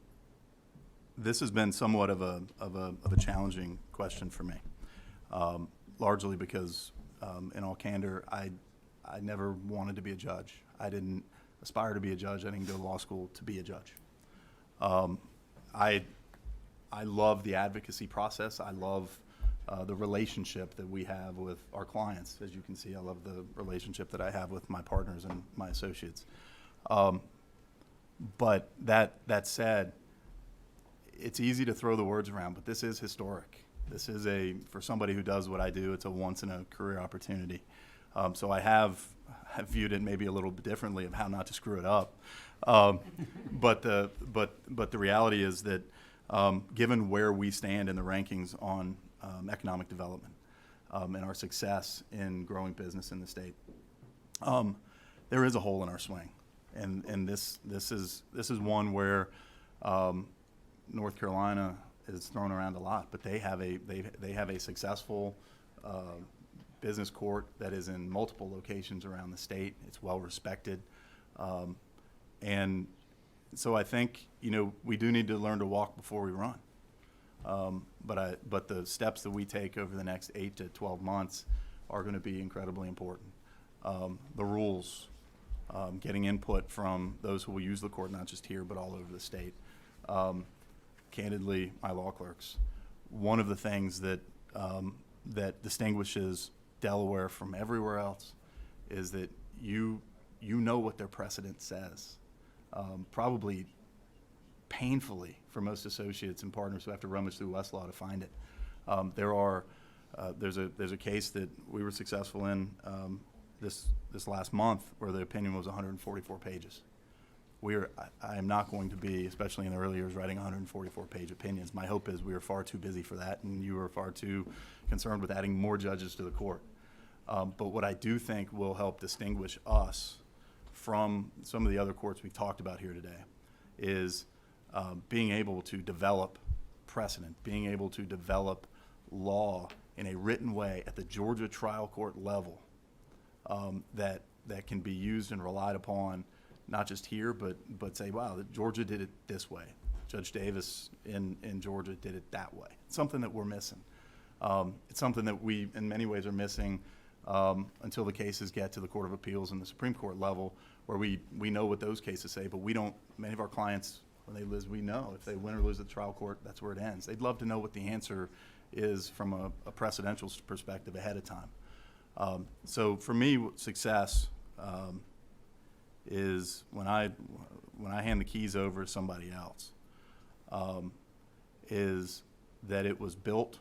this has been somewhat of a challenging question for me, largely because, in all candor, I never wanted to be a judge. I didn't aspire to be a judge. I didn't go to law school to be a judge. I love the advocacy process. I love the relationship that we have with our clients. As you can see, I love the relationship that I have with my partners and my associates. But that said, it's easy to throw the words around, but this is historic. This is for somebody who does what I do, it's a once in a career opportunity. So I have viewed it maybe a little bit differently of how not to screw it up. But the reality is that given where we stand in the rankings on economic development and our success in growing business in the state, there is a hole in our swing, and this is one where North Carolina is thrown around a lot, but they have a successful business court that is in multiple locations around the state. It's well respected, and so I think we do need to learn to walk before we run. But the steps that we take over the next 8 to 12 months are going to be incredibly important. The rules, getting input from those who will use the court, not just here but all over the state. Candidly, my law clerks. One of the things that distinguishes Delaware from everywhere else is that you know what their precedent says. Probably painfully for most associates and partners who have to rummage through Westlaw to find it. There's a case that we were successful in this last month where the opinion was 144 pages. I am not going to be, especially in the early years, writing 144-page opinions. My hope is we are far too busy for that, and you are far too concerned with adding more judges to the court. But what I do think will help distinguish us from some of the other courts we've talked about here today is being able to develop precedent, being able to develop law in a written way at the Georgia trial court level that can be used and relied upon, not just here, but say, wow, Georgia did it this way. Judge Davis in Georgia did it that way. It's something that we're missing. It's something that we, in many ways, are missing until the cases get to the Court of Appeals and the Supreme Court level, where we know what those cases say, but we don't, many of our clients, when they lose, we know if they win or lose at the trial court, that's where it ends. They'd love to know what the answer is from a precedential perspective ahead of time. So for me, success is when I hand the keys over to somebody else, is that it was built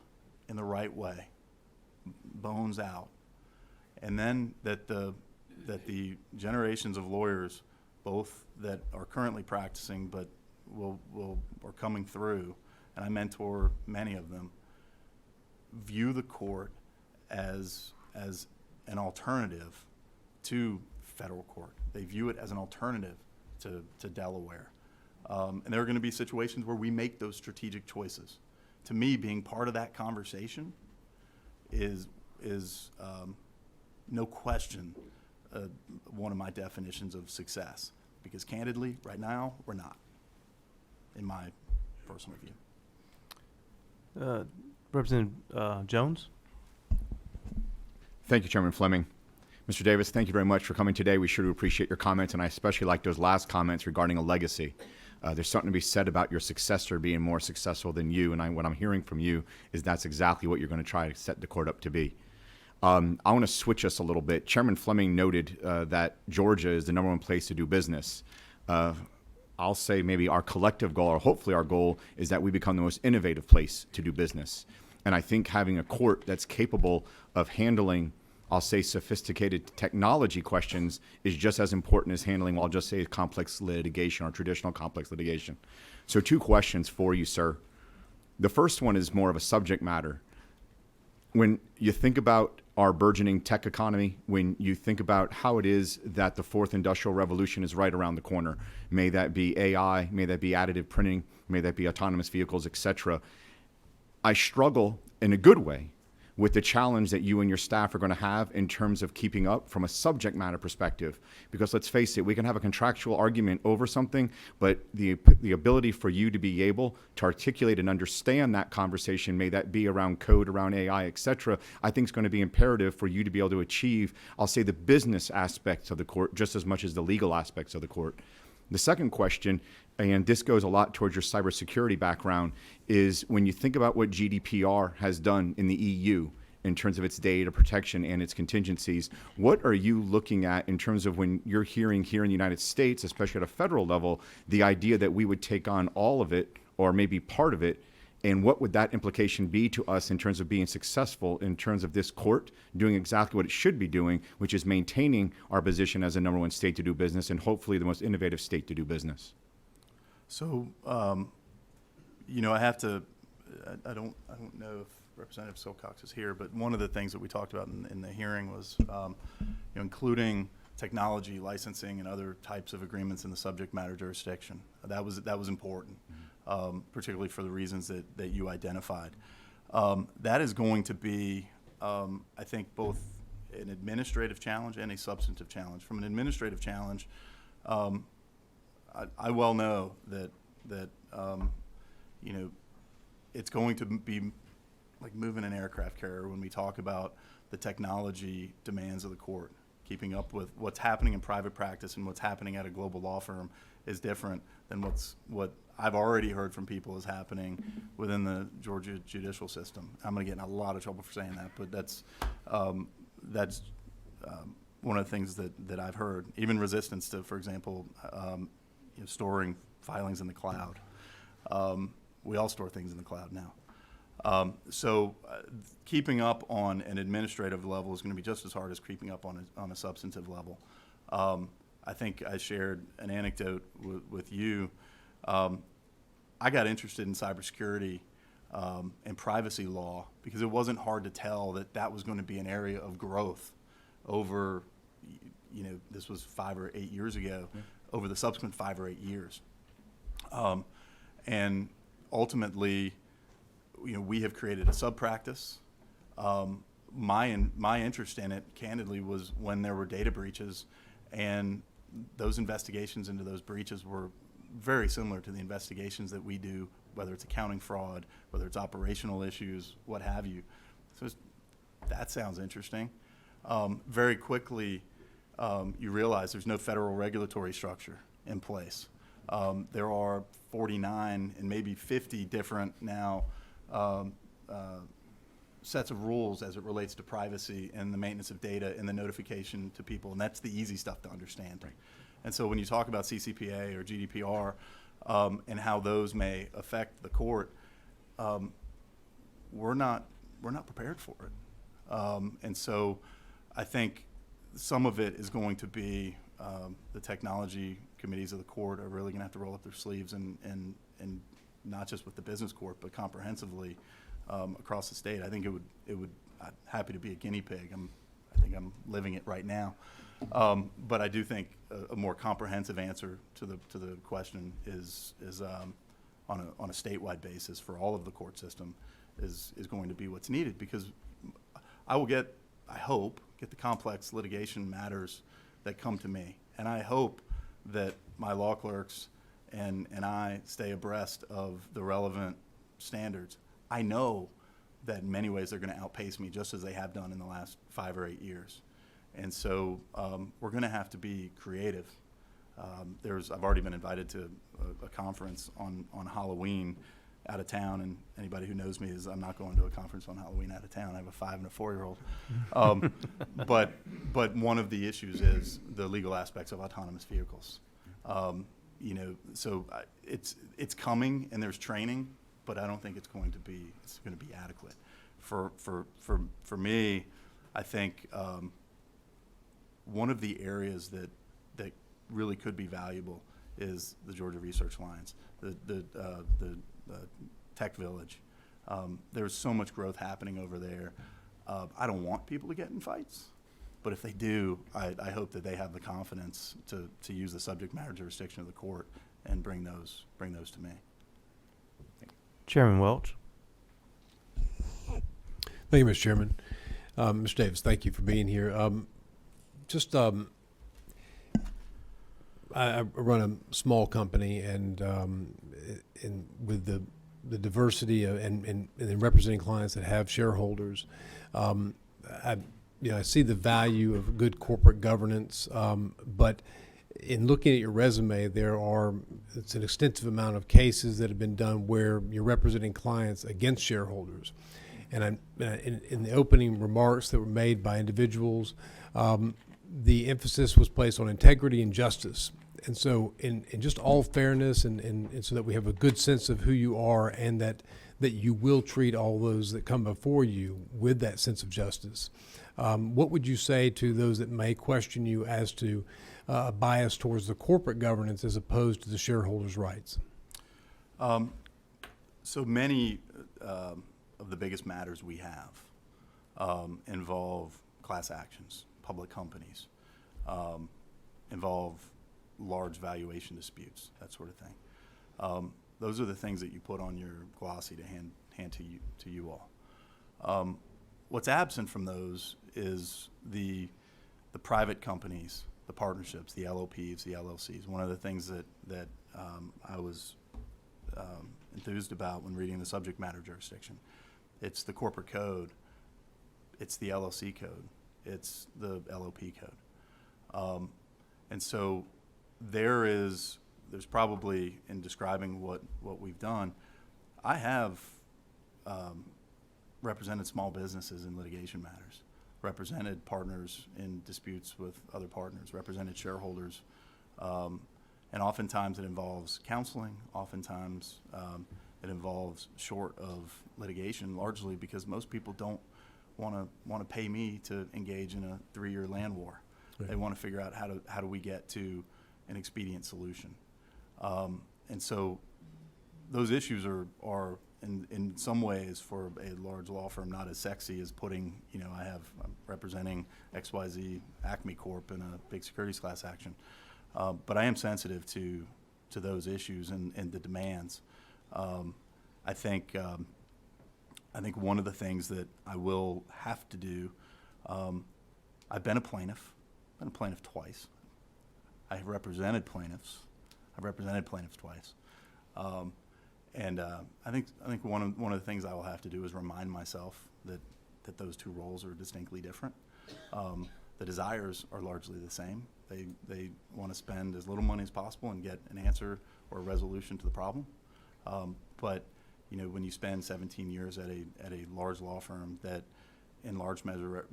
in the right way, bones out, and then that the generations of lawyers, both that are currently practicing but are coming through, and I mentor many of them, view the court as an alternative to federal court. They view it as an alternative to Delaware. And there are going to be situations where we make those strategic choices. To me, being part of that conversation is no question one of my definitions of success. Because candidly, right now, we're not, in my personal view. Representative Jones? Thank you, Chairman Fleming. Mr. Davis, thank you very much for coming today. We sure do appreciate your comments, and I especially like those last comments regarding a legacy. There's something to be said about your successor being more successful than you, and what I'm hearing from you is that's exactly what you're going to try to set the court up to be. I want to switch us a little bit. Chairman Fleming noted that Georgia is the #1 place to do business. I'll say maybe our collective goal, or hopefully our goal, is that we become the most innovative place to do business. And I think having a court that's capable of handling, I'll say, sophisticated technology questions is just as important as handling, I'll just say, complex litigation or traditional complex litigation. So 2 questions for you, sir. The first one is more of a subject matter. When you think about our burgeoning tech economy, when you think about how it is that the 4th industrial revolution is right around the corner, may that be AI, may that be additive printing, may that be autonomous vehicles, etc., I struggle in a good way with the challenge that you and your staff are going to have in terms of keeping up from a subject matter perspective. Because let's face it, we can have a contractual argument over something, but the ability for you to be able to articulate and understand that conversation, may that be around code, around AI, etc., I think is going to be imperative for you to be able to achieve, I'll say, the business aspects of the court just as much as the legal aspects of the court. The second question, and this goes a lot towards your cybersecurity background, is when you think about what GDPR has done in the EU in terms of its data protection and its contingencies, what are you looking at in terms of when you're hearing here in the United States, especially at a federal level, the idea that we would take on all of it or maybe part of it, and what would that implication be to us in terms of being successful in terms of this court doing exactly what it should be doing, which is maintaining our position as a #1 state to do business and hopefully the most innovative state to do business? So, I have to, I don't know if Representative Silcox is here, but one of the things that we talked about in the hearing was including technology licensing and other types of agreements in the subject matter jurisdiction. That was important, particularly for the reasons that you identified. That is going to be, I think, both an administrative challenge and a substantive challenge. From an administrative challenge, I well know that it's going to be like moving an aircraft carrier when we talk about the technology demands of the court. Keeping up with what's happening in private practice and what's happening at a global law firm is different than what I've already heard from people is happening within the Georgia judicial system. I'm going to get in a lot of trouble for saying that, but that's one of the things that I've heard. Even resistance to, for example, storing filings in the cloud. We all store things in the cloud now. Keeping up on an administrative level is going to be just as hard as keeping up on a substantive level. I think I shared an anecdote with you. I got interested in cybersecurity and privacy law because it wasn't hard to tell that that was going to be an area of growth over, this was 5 or 8 years ago, over the subsequent 5 or 8 years. And ultimately, we have created a sub-practice. My interest in it, candidly, was when there were data breaches, and those investigations into those breaches were very similar to the investigations that we do, whether it's accounting fraud, whether it's operational issues, what have you. So that sounds interesting. Very quickly, you realize there's no federal regulatory structure in place. There are 49 and maybe 50 different now sets of rules as it relates to privacy and the maintenance of data and the notification to people, and that's the easy stuff to understand. Right. And so when you talk about CCPA or GDPR and how those may affect the court, we're not prepared for it. And so I think some of it is going to be the technology committees of the court are really going to have to roll up their sleeves and not just with the business court, but comprehensively across the state. I think it would. I'm happy to be a guinea pig. I think I'm living it right now. But I do think a more comprehensive answer to the question is on a statewide basis for all of the court system is going to be what's needed, because I hope get the complex litigation matters that come to me, and I hope that my law clerks and I stay abreast of the relevant standards. I know that in many ways they're going to outpace me, just as they have done in the last 5 or 8 years. And so we're going to have to be creative. I've already been invited to a conference on Halloween out of town, and anybody who knows me is I'm not going to a conference on Halloween out of town. I have a 5 and a 4-year-old. But one of the issues is the legal aspects of autonomous vehicles. So it's coming, and there's training, but I don't think it's going to be adequate. For me, I think one of the areas that really could be valuable is the Georgia Research Lines, the Tech Village. There's so much growth happening over there. I don't want people to get in fights, but if they do, I hope that they have the confidence to use the subject matter jurisdiction of the court and bring those to me. Chairman Welch. Thank you, Mr. Chairman. Mr. Davis, thank you for being here. I run a small company, and with the diversity and representing clients that have shareholders, I see the value of good corporate governance, but in looking at your resume, it's an extensive amount of cases that have been done where you're representing clients against shareholders. And in the opening remarks that were made by individuals, the emphasis was placed on integrity and justice. And so in just all fairness and so that we have a good sense of who you are, and that you will treat all those that come before you with that sense of justice. What would you say to those that may question you as to a bias towards the corporate governance as opposed to the shareholders' rights? So many of the biggest matters we have involve class actions, public companies, involve large valuation disputes, that sort of thing. Those are the things that you put on your glossy to hand to you all. What's absent from those is the private companies, the partnerships, the LOPs, the LLCs. One of the things that I was enthused about when reading the subject matter jurisdiction, it's the corporate code, it's the LLC code, it's the LOP code. And so there's probably, in describing what we've done, I have represented small businesses in litigation matters, represented partners in disputes with other partners, represented shareholders And oftentimes it involves counseling, oftentimes it involves short of litigation, largely because most people don't want to pay me to engage in a 3-year land war. Right. They want to figure out how do we get to an expedient solution. And so those issues are in some ways for a large law firm not as sexy as putting, I'm representing XYZ Acme Corp in a big securities class action. But I am sensitive to those issues and the demands. I think one of the things that I will have to do, I've been a plaintiff. I've been a plaintiff twice. I have represented plaintiffs. I've represented plaintiffs twice. And I think one of the things I will have to do is remind myself that those two roles are distinctly different. The desires are largely the same. They want to spend as little money as possible and get an answer or a resolution to the problem. But when you spend 17 years at a large law firm that, in large measure,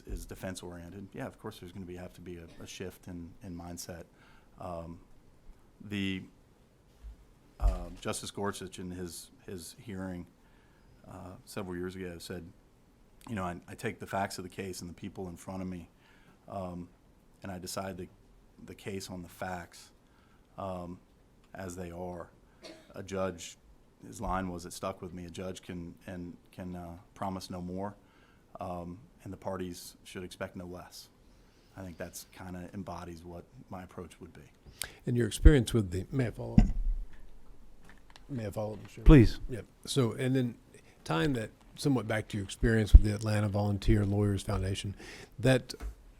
is defense oriented, yeah, of course, there's going to have to be a shift in mindset. Justice Gorsuch, in his hearing several years ago, said, I take the facts of the case and the people in front of me, and I decide the case on the facts as they are. A judge, his line was, it stuck with me, a judge can promise no more, and the parties should expect no less. I think that's kind of embodies what my approach would be. And your experience with the, may I follow? May I follow, Mr. Chairman? Please. Yep. So, and then tying that somewhat back to your experience with the Atlanta Volunteer Lawyers Foundation, that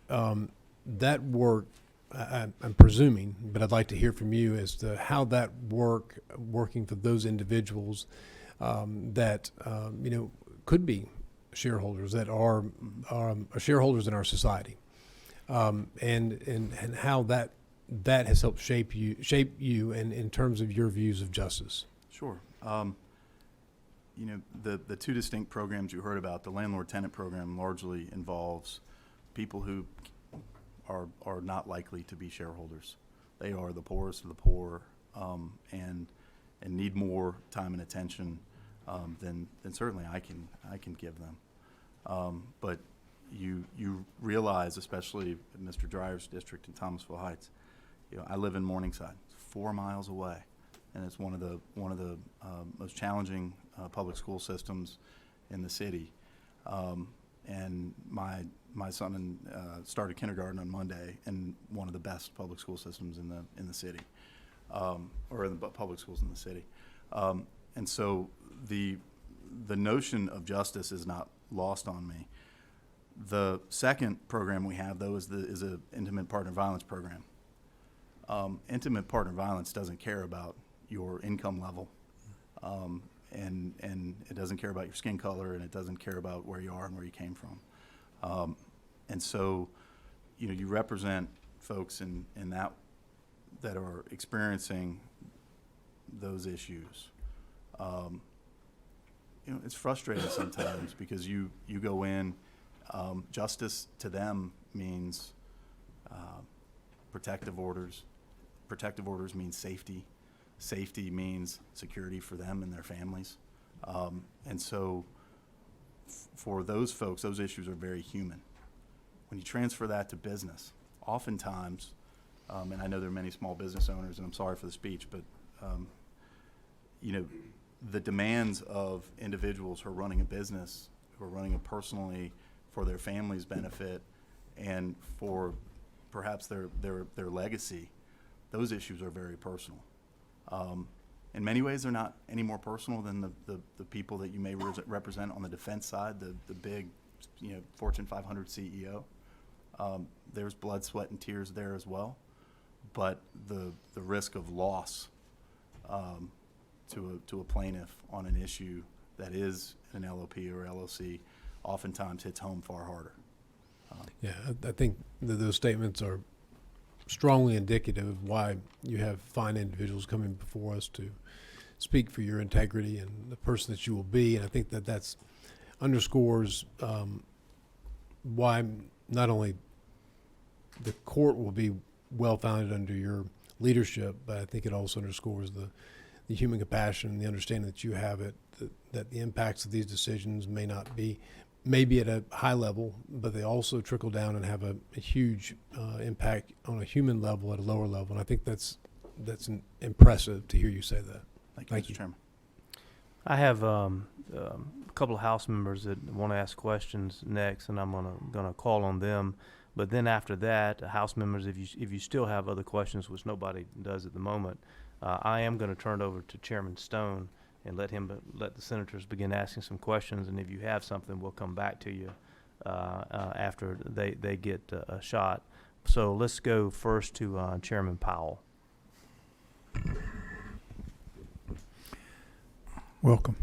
that work, I'm presuming, but I'd like to hear from you as to how that working for those individuals that could be shareholders that are shareholders in our society, and how that has helped shape you and in terms of your views of justice. Sure. The two distinct programs you heard about, the landlord-tenant program largely involves people who are not likely to be shareholders. They are the poorest of the poor, and need more time and attention than certainly I can give them. But you realize, especially in Mr. Dreyer's district in Thomasville Heights, I live in Morningside. It's 4 miles away, and it's one of the most challenging public school systems in the city. And my son started kindergarten on Monday in one of the best public school systems in the city, or in the public schools in the city. And so the notion of justice is not lost on me. The second program we have, though, is a intimate partner violence program. Intimate partner violence doesn't care about your income level, and it doesn't care about your skin color, and it doesn't care about where you are and where you came from. And so, you represent folks in that are experiencing those issues. It's frustrating sometimes because you go in. Justice to them means protective orders. Protective orders mean safety. Safety means security for them and their families. And so for those folks, those issues are very human. When you transfer that to business, oftentimes, and I know there are many small business owners, and I'm sorry for the speech, but the demands of individuals who are running a business, who are running it personally for their family's benefit and for perhaps their legacy, those issues are very personal. In many ways, they're not any more personal than the people that you may represent on the defense side, the big, Fortune 500 CEO. There's blood, sweat, and tears there as well, but the risk of loss to a plaintiff on an issue that is an LOP or LLC oftentimes hits home far harder. Yeah, I think that those statements are strongly indicative of why you have fine individuals coming before us to speak for your integrity and the person that you will be. And I think that that's underscores why not only the court will be well-founded under your leadership, but I think it also underscores the human compassion and the understanding that you have that the impacts of these decisions may be at a high level, but they also trickle down and have a huge impact on a human level at a lower level. And I think that's impressive to hear you say that. Thank you, Mr. Chairman. I have a couple of House members that want to ask questions next, and I'm gonna call on them. But then after that, House members, if you still have other questions, which nobody does at the moment, I am going to turn it over to Chairman Stone and let the senators begin asking some questions. And if you have something, we'll come back to you after they get a shot. So let's go first to Chairman Powell. Welcome.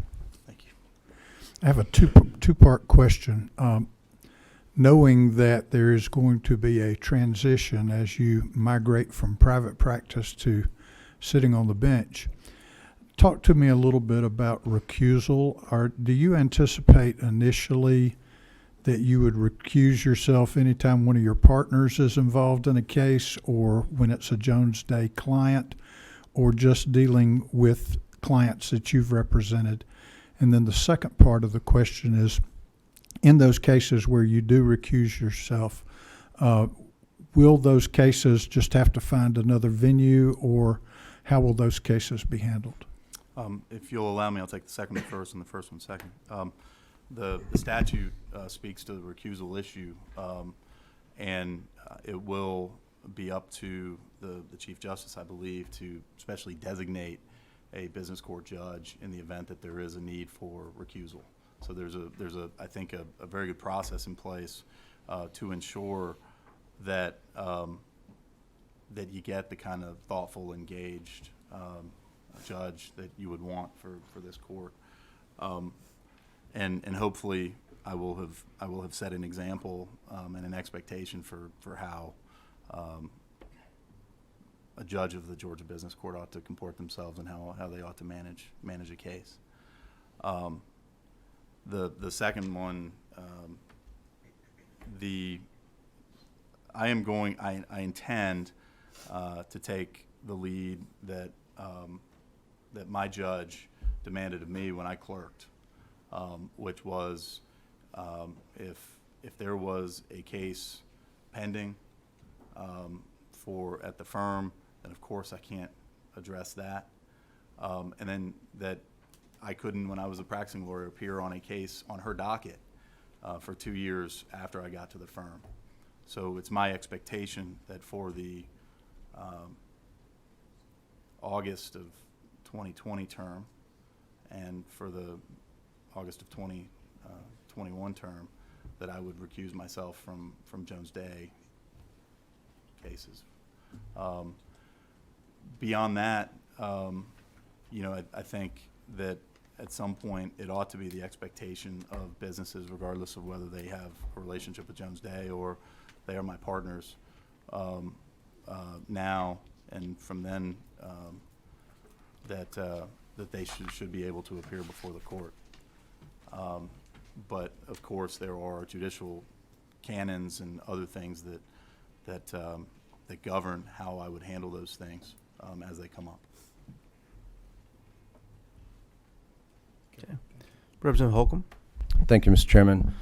Thank you. I have a two-part question. Knowing that there is going to be a transition as you migrate from private practice to sitting on the bench, talk to me a little bit about recusal. Do you anticipate initially that you would recuse yourself anytime one of your partners is involved in a case, or when it's a Jones Day client, or just dealing with clients that you've represented? And then the second part of the question is, in those cases where you do recuse yourself, will those cases just have to find another venue, or how will those cases be handled? If you'll allow me, I'll take the second one first and the first one second. The statute speaks to the recusal issue, and it will be up to the Chief Justice, I believe, to especially designate a business court judge in the event that there is a need for recusal. So there's I think a very good process in place to ensure that that you get the kind of thoughtful, engaged judge that you would want for this court, and hopefully I will have set an example and an expectation for how a judge of the Georgia Business Court ought to comport themselves and how they ought to manage a case. The second one, I intend to take the lead that that my judge demanded of me when I clerked, which was if there was a case pending at the firm, then of course I can't address that, and then that I couldn't, when I was a practicing lawyer, appear on a case on her docket for 2 years after I got to the firm. So it's my expectation that for the August of 2020 term and for the August of 2021 term, that I would recuse myself from Jones Day cases. Beyond that, I think that at some point it ought to be the expectation of businesses, regardless of whether they have a relationship with Jones Day or they are my partners now and from then, that they should be able to appear before the court. But of course, there are judicial canons and other things that govern how I would handle those things as they come up. Okay. Representative Holcomb. Thank you, Mr. Chairman.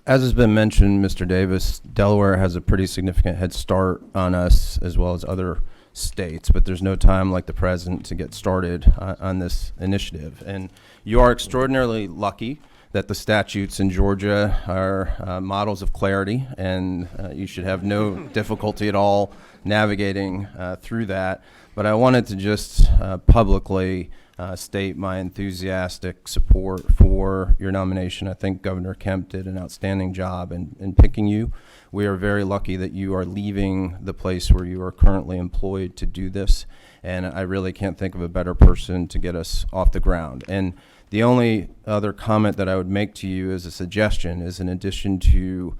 As has been mentioned, Mr. Davis, Delaware has a pretty significant head start on us as well as other states, but there's no time like the present to get started on this initiative. And you are extraordinarily lucky that the statutes in Georgia are models of clarity, and you should have no difficulty at all navigating through that. But I wanted to just publicly state my enthusiastic support for your nomination. I think Governor Kemp did an outstanding job in picking you. We are very lucky that you are leaving the place where you are currently employed to do this, and I really can't think of a better person to get us off the ground. And the only other comment that I would make to you as a suggestion is, in addition to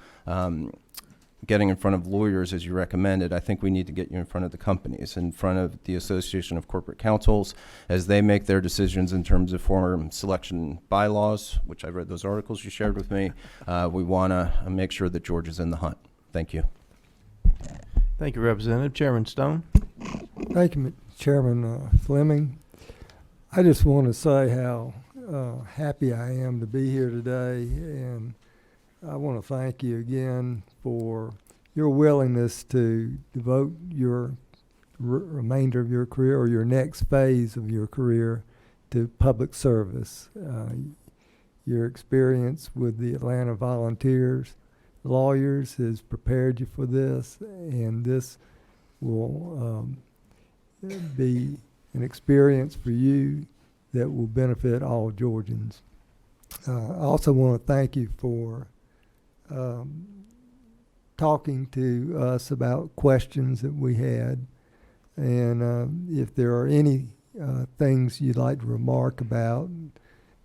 getting in front of lawyers as you recommended, I think we need to get you in front of the companies, in front of the Association of Corporate Counsels, as they make their decisions in terms of firm selection bylaws, which I've read those articles you shared with me. We want to make sure that Georgia's in the hunt. Thank you. Thank you, Representative. Chairman Stone. Thank you, Chairman Fleming. I just want to say how happy I am to be here today, and I want to thank you again for your willingness to devote your remainder of your career or your next phase of your career to public service. Your experience with the Atlanta Volunteers Lawyers has prepared you for this, and this will be an experience for you that will benefit all Georgians. I also want to thank you for talking to us about questions that we had. And if there are any things you'd like to remark about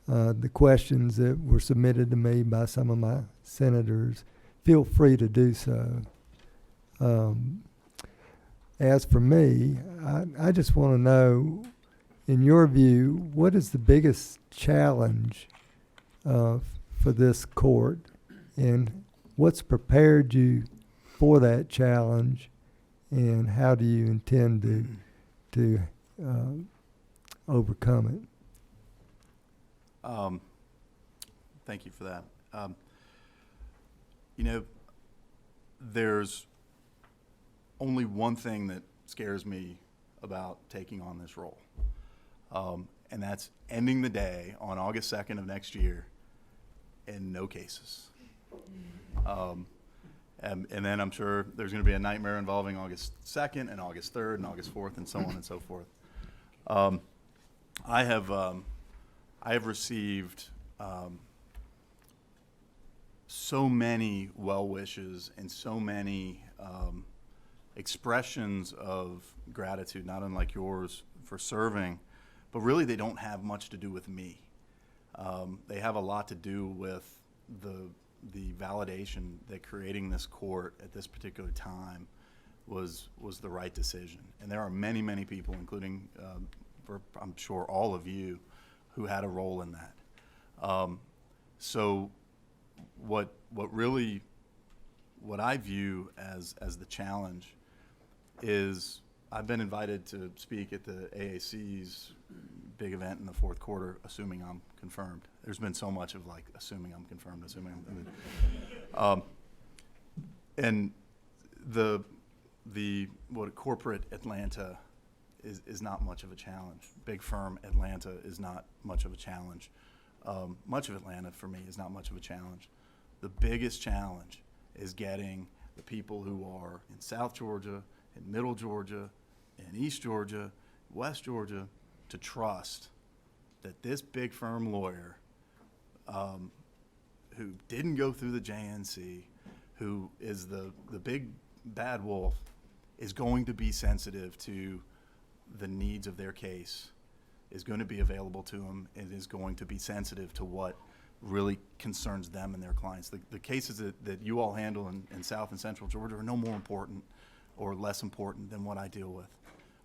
the questions that were submitted to me by some of my senators, feel free to do so. As for me, I just want to know, in your view, what is the biggest challenge for this court, and what's prepared you for that challenge, and how do you intend to overcome it? Thank you for that. You know, there's only one thing that scares me about taking on this role, and that's ending the day on August 2nd of next year in no cases. And then I'm sure there's going to be a nightmare involving August 2nd and August 3rd and August 4th and so on and so forth. I have received so many well wishes and so many expressions of gratitude, not unlike yours, for serving, but really they don't have much to do with me. They have a lot to do with the validation that creating this court at this particular time was the right decision. And there are many, many people, including I'm sure all of you, who had a role in that. So what I view as the challenge is I've been invited to speak at the AAC's big event in the fourth quarter, assuming I'm confirmed. There's been so much of like assuming I'm confirmed, and what corporate Atlanta is not much of a challenge. Big firm Atlanta is not much of a challenge. Much of Atlanta for me is not much of a challenge. The biggest challenge is getting the people who are in South Georgia, in Middle Georgia, in East Georgia, West Georgia, to trust that this big firm lawyer who didn't go through the JNC, who is the big bad wolf, is going to be sensitive to the needs of their case, is going to be available to them, and is going to be sensitive to what really concerns them and their clients. The cases that you all handle in South and Central Georgia are no more important or less important than what I deal with.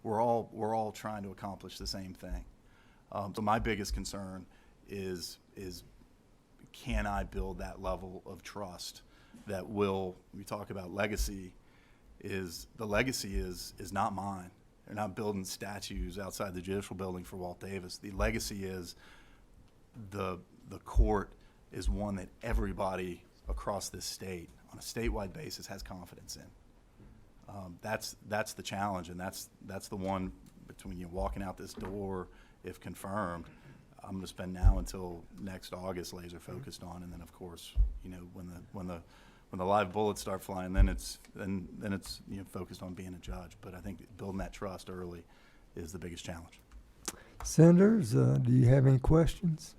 We're all trying to accomplish the same thing. So my biggest concern is can I build that level of trust that will, we talk about legacy, the legacy is not mine. They're not building statues outside the judicial building for Walt Davis. The legacy is the court is one that everybody across this state on a statewide basis has confidence in. That's the challenge, and that's the one between you walking out this door, if confirmed. I'm going to spend now until next August laser focused on, and then of course, you know, when the live bullets start flying, then it's focused on being a judge. But I think building that trust early is the biggest challenge. Senators, do you have any questions?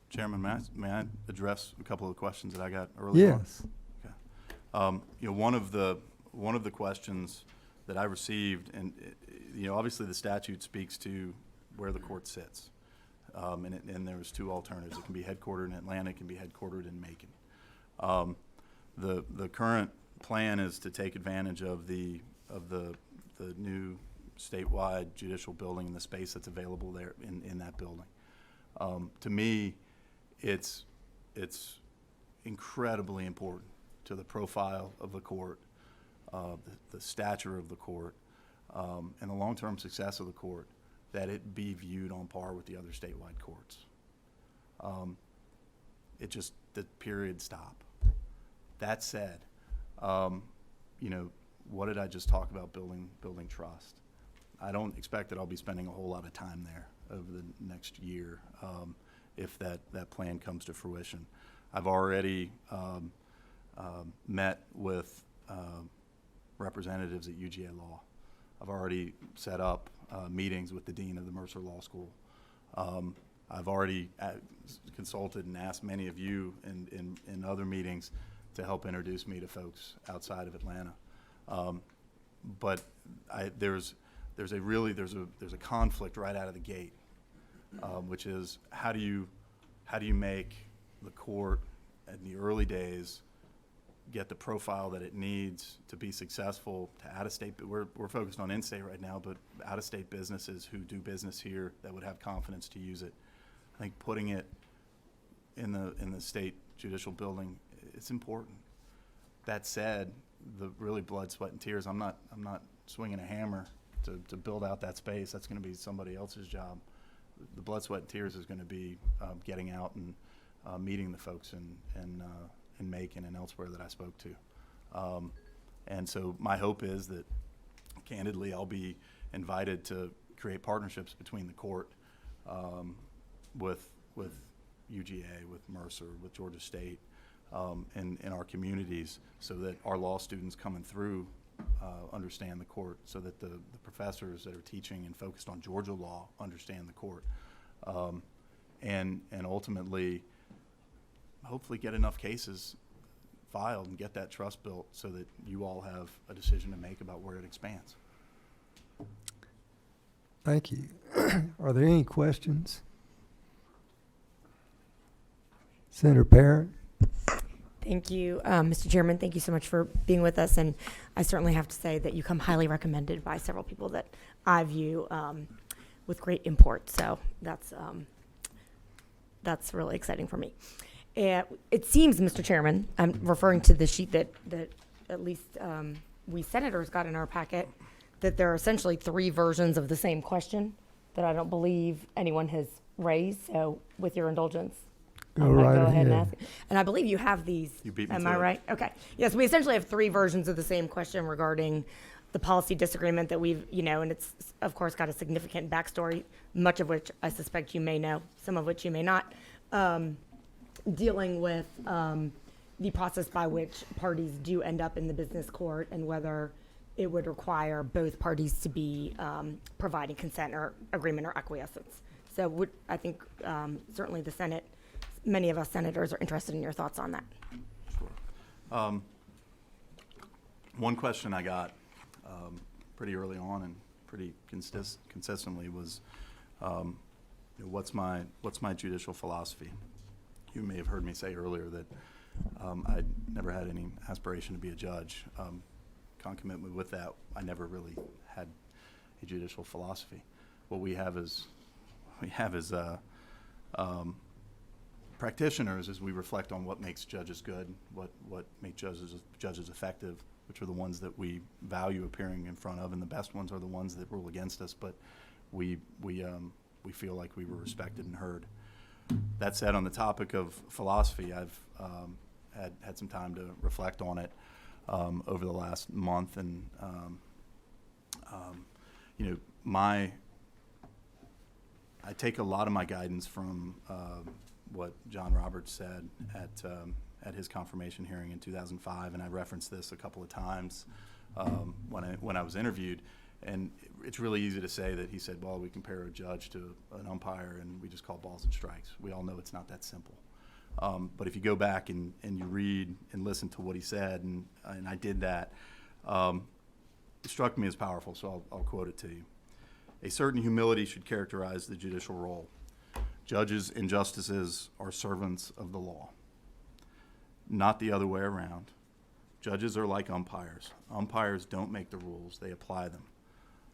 Chairman, may I address a couple of questions that I got earlier on? Yes. Okay. One of the questions that I received, and obviously the statute speaks to where the court sits, and there's two alternatives. It can be headquartered in Atlanta. It can be headquartered in Macon. The current plan is to take advantage of the new statewide judicial building and the space that's available there in that building. To me, it's incredibly important to the profile of the court the stature of the court, and the long-term success of the court, that it be viewed on par with the other statewide courts. The period stop. That said, what did I just talk about, building trust? I don't expect that I'll be spending a whole lot of time there over the next year if that plan comes to fruition. I've already met with representatives at UGA Law. I've already set up meetings with the dean of the Mercer Law School. I've already consulted and asked many of you in other meetings to help introduce me to folks outside of Atlanta. But there's a conflict right out of the gate, which is how do you make the court in the early days get the profile that it needs to be successful to out-of-state. We're focused on in-state right now, but out-of-state businesses who do business here that would have confidence to use it. I think putting it in the state judicial building, it's important. That said, the really blood, sweat, and tears, I'm not swinging a hammer to build out that space. That's going to be somebody else's job. The blood, sweat, and tears is going to be getting out and meeting the folks in Macon and elsewhere that I spoke to. And so my hope is that, candidly, I'll be invited to create partnerships between the court with UGA, with Mercer, with Georgia State, in our communities, so that our law students coming through understand the court, so that the professors that are teaching and focused on Georgia law understand the court, and ultimately, hopefully get enough cases filed and get that trust built so that you all have a decision to make about where it expands. Thank you. Are there any questions? Senator Parent? Thank you, Mr. Chairman. Thank you so much for being with us. And I certainly have to say that you come highly recommended by several people that I view with great import. So that's really exciting for me. It seems, Mr. Chairman, I'm referring to the sheet that at least we senators got in our packet, that there are essentially 3 versions of the same question that I don't believe anyone has raised. So with your indulgence, Go I'll right go ahead and ahead. ask. And I believe you have these. You beat me Am to I it. right? Okay. Yes, we essentially have 3 versions of the same question regarding the policy disagreement that we've, and it's, of course, got a significant backstory, much of which I suspect you may know, some of which you may not, dealing with the process by which parties do end up in the business court and whether it would require both parties to be providing consent or agreement or acquiescence. So I think certainly the Senate, many of us senators are interested in your thoughts on that. Sure. One question I got pretty early on and pretty consistently was, what's my judicial philosophy? You may have heard me say earlier that I never had any aspiration to be a judge. Concomitant with that, I never really had a judicial philosophy. What we have is practitioners, as we reflect on what makes judges good, what makes judges effective, which are the ones that we value appearing in front of, and the best ones are the ones that rule against us, but we feel like we were respected and heard. That said, on the topic of philosophy, I've had some time to reflect on it over the last month, and I take a lot of my guidance from what John Roberts said at his confirmation hearing in 2005, and I referenced this a couple of times when I was interviewed. And it's really easy to say that he said, well, we compare a judge to an umpire and we just call balls and strikes. We all know it's not that simple. But if you go back and you read and listen to what he said, and I did that, it struck me as powerful, so I'll quote it to you. A certain humility should characterize the judicial role. Judges and justices are servants of the law, not the other way around. Judges are like umpires. Umpires don't make the rules, they apply them.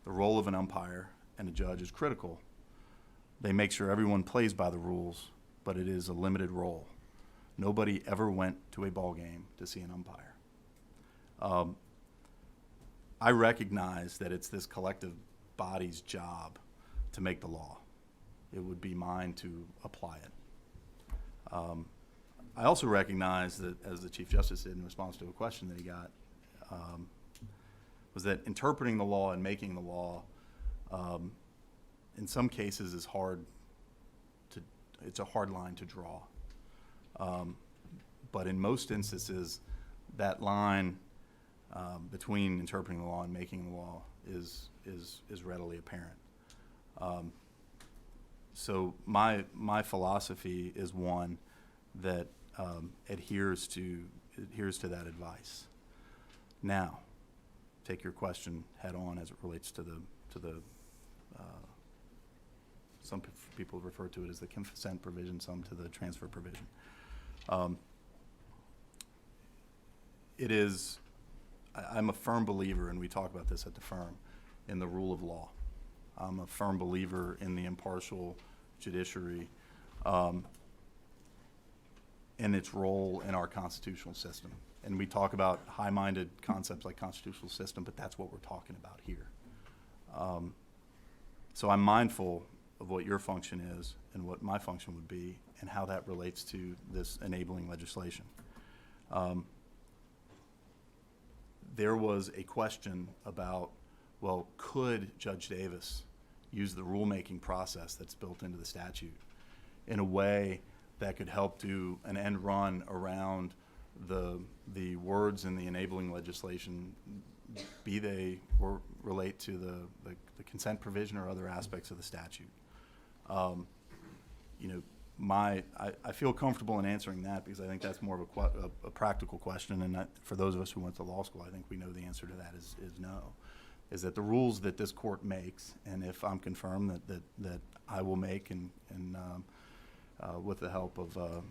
The role of an umpire and a judge is critical. They make sure everyone plays by the rules, but it is a limited role. Nobody ever went to a ball game to see an umpire. I recognize that it's this collective body's job to make the law. It would be mine to apply it. I also recognize that, as the Chief Justice did in response to a question that he got, was that interpreting the law and making the law, in some cases, is hard to. It's a hard line to draw. But in most instances, that line between interpreting the law and making the law is readily apparent. So my philosophy is one that adheres to that advice. Now, take your question head on as it relates to the some people refer to it as the consent provision, some to the transfer provision. It is, I'm a firm believer, and we talk about this at the firm, in the rule of law. I'm a firm believer in the impartial judiciary and its role in our constitutional system. And we talk about high-minded concepts like constitutional system, but that's what we're talking about here. So I'm mindful of what your function is and what my function would be and how that relates to this enabling legislation. There was a question about, well, could Judge Davis use the rulemaking process that's built into the statute in a way that could help do an end run around the words in the enabling legislation, be they or relate to the consent provision or other aspects of the statute. You know, I feel comfortable in answering that because I think that's more of a practical question, and for those of us who went to law school, I think we know the answer to that is no. Is that the rules that this court makes, and if I'm confirmed that I will make, and with the help of a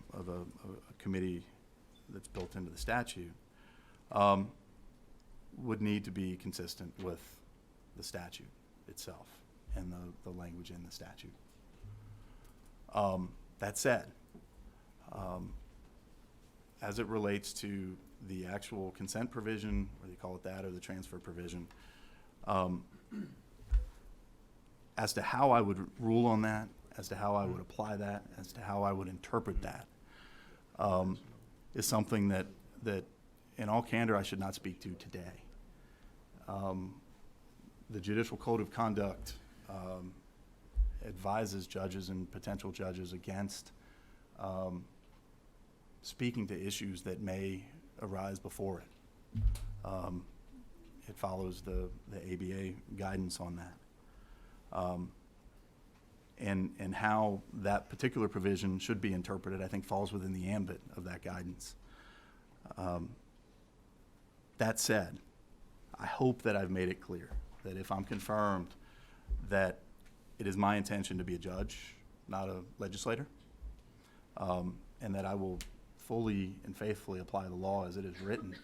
committee that's built into the statute, would need to be consistent with the statute itself and the language in the statute. That said, as it relates to the actual consent provision, whether you call it that or the transfer provision, as to how I would rule on that, as to how I would apply that, as to how I would interpret that, is something that in all candor I should not speak to today. The Judicial Code of Conduct advises judges and potential judges against speaking to issues that may arise before it. It follows the ABA guidance on that. And how that particular provision should be interpreted, I think, falls within the ambit of that guidance. That said, I hope that I've made it clear that if I'm confirmed that it is my intention to be a judge, not a legislator, and that I will fully and faithfully apply the law as it is written,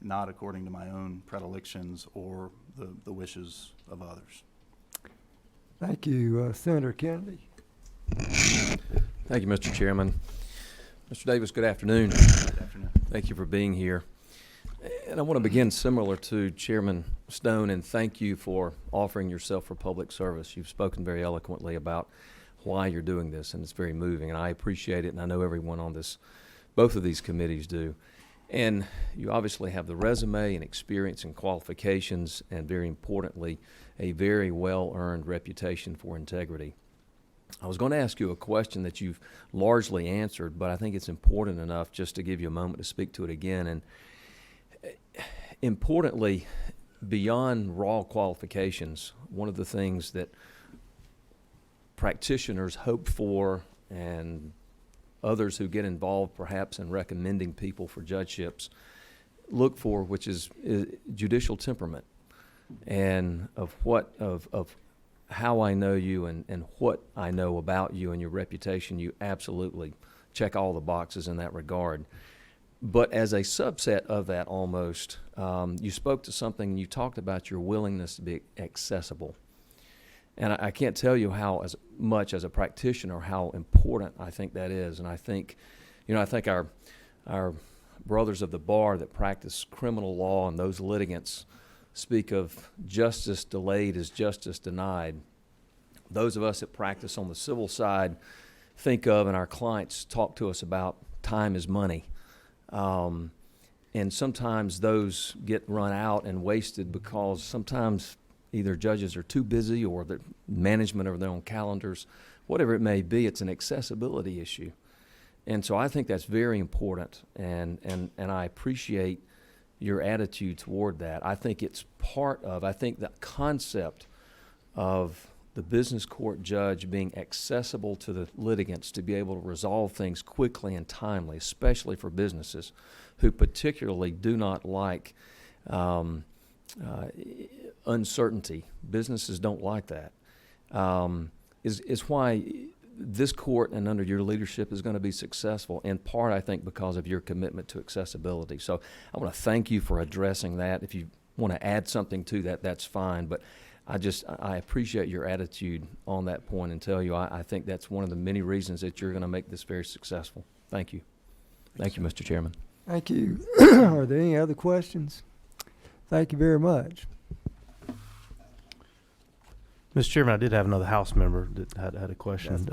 not according to my own predilections or the wishes of others. Thank you, Senator Kennedy. Thank you, Mr. Chairman. Mr. Davis, good afternoon. Good afternoon. Thank you for being here. And I want to begin similar to Chairman Stone and thank you for offering yourself for public service. You've spoken very eloquently about why you're doing this, and it's very moving, and I appreciate it, and I know everyone on this, both of these committees do. And you obviously have the resume and experience and qualifications, and very importantly, a very well-earned reputation for integrity. I was going to ask you a question that you've largely answered, but I think it's important enough just to give you a moment to speak to it again. And importantly, beyond raw qualifications, one of the things that practitioners hope for and others who get involved perhaps in recommending people for judgeships look for, which is judicial temperament, and of how I know you and what I know about you and your reputation. You absolutely check all the boxes in that regard. But as a subset of that almost, you spoke to something and you talked about your willingness to be accessible. And I can't tell you how as much as a practitioner how important I think that is. And I think, I think our brothers of the bar that practice criminal law and those litigants speak of justice delayed is justice denied. Those of us that practice on the civil side think of, and our clients talk to us about, time is money. And sometimes those get run out and wasted because sometimes either judges are too busy or the management of their own calendars, whatever it may be, it's an accessibility issue. And so I think that's very important, and I appreciate your attitude toward that. I think it's I think the concept of the business court judge being accessible to the litigants to be able to resolve things quickly and timely, especially for businesses who particularly do not like uncertainty. Businesses don't like that. Is why this court and under your leadership is going to be successful, in part, I think, because of your commitment to accessibility. So I want to thank you for addressing that. If you want to add something to that, that's fine. But I appreciate your attitude on that point and tell you I think that's one of the many reasons that you're going to make this very successful. Thank you. Thank you, Mr. Chairman. Thank you. Are there any other questions? Thank you very much. Mr. Chairman, I did have another House member that had a question.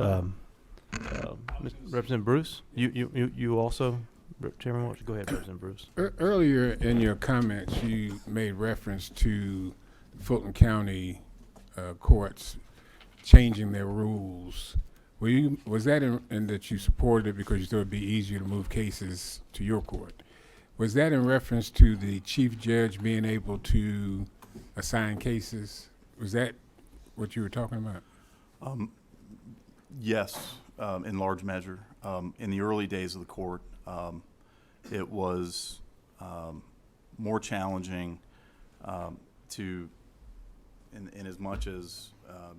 Representative Bruce, you also, Chairman, why don't you go ahead, Representative Bruce. Earlier in your comments, you made reference to Fulton County courts changing their rules. Was that in that you supported it because you thought it would be easier to move cases to your court? Was that in reference to the chief judge being able to assign cases? Was that what you were talking about? Yes, in large measure. In the early days of the court, it was more challenging to, in as much as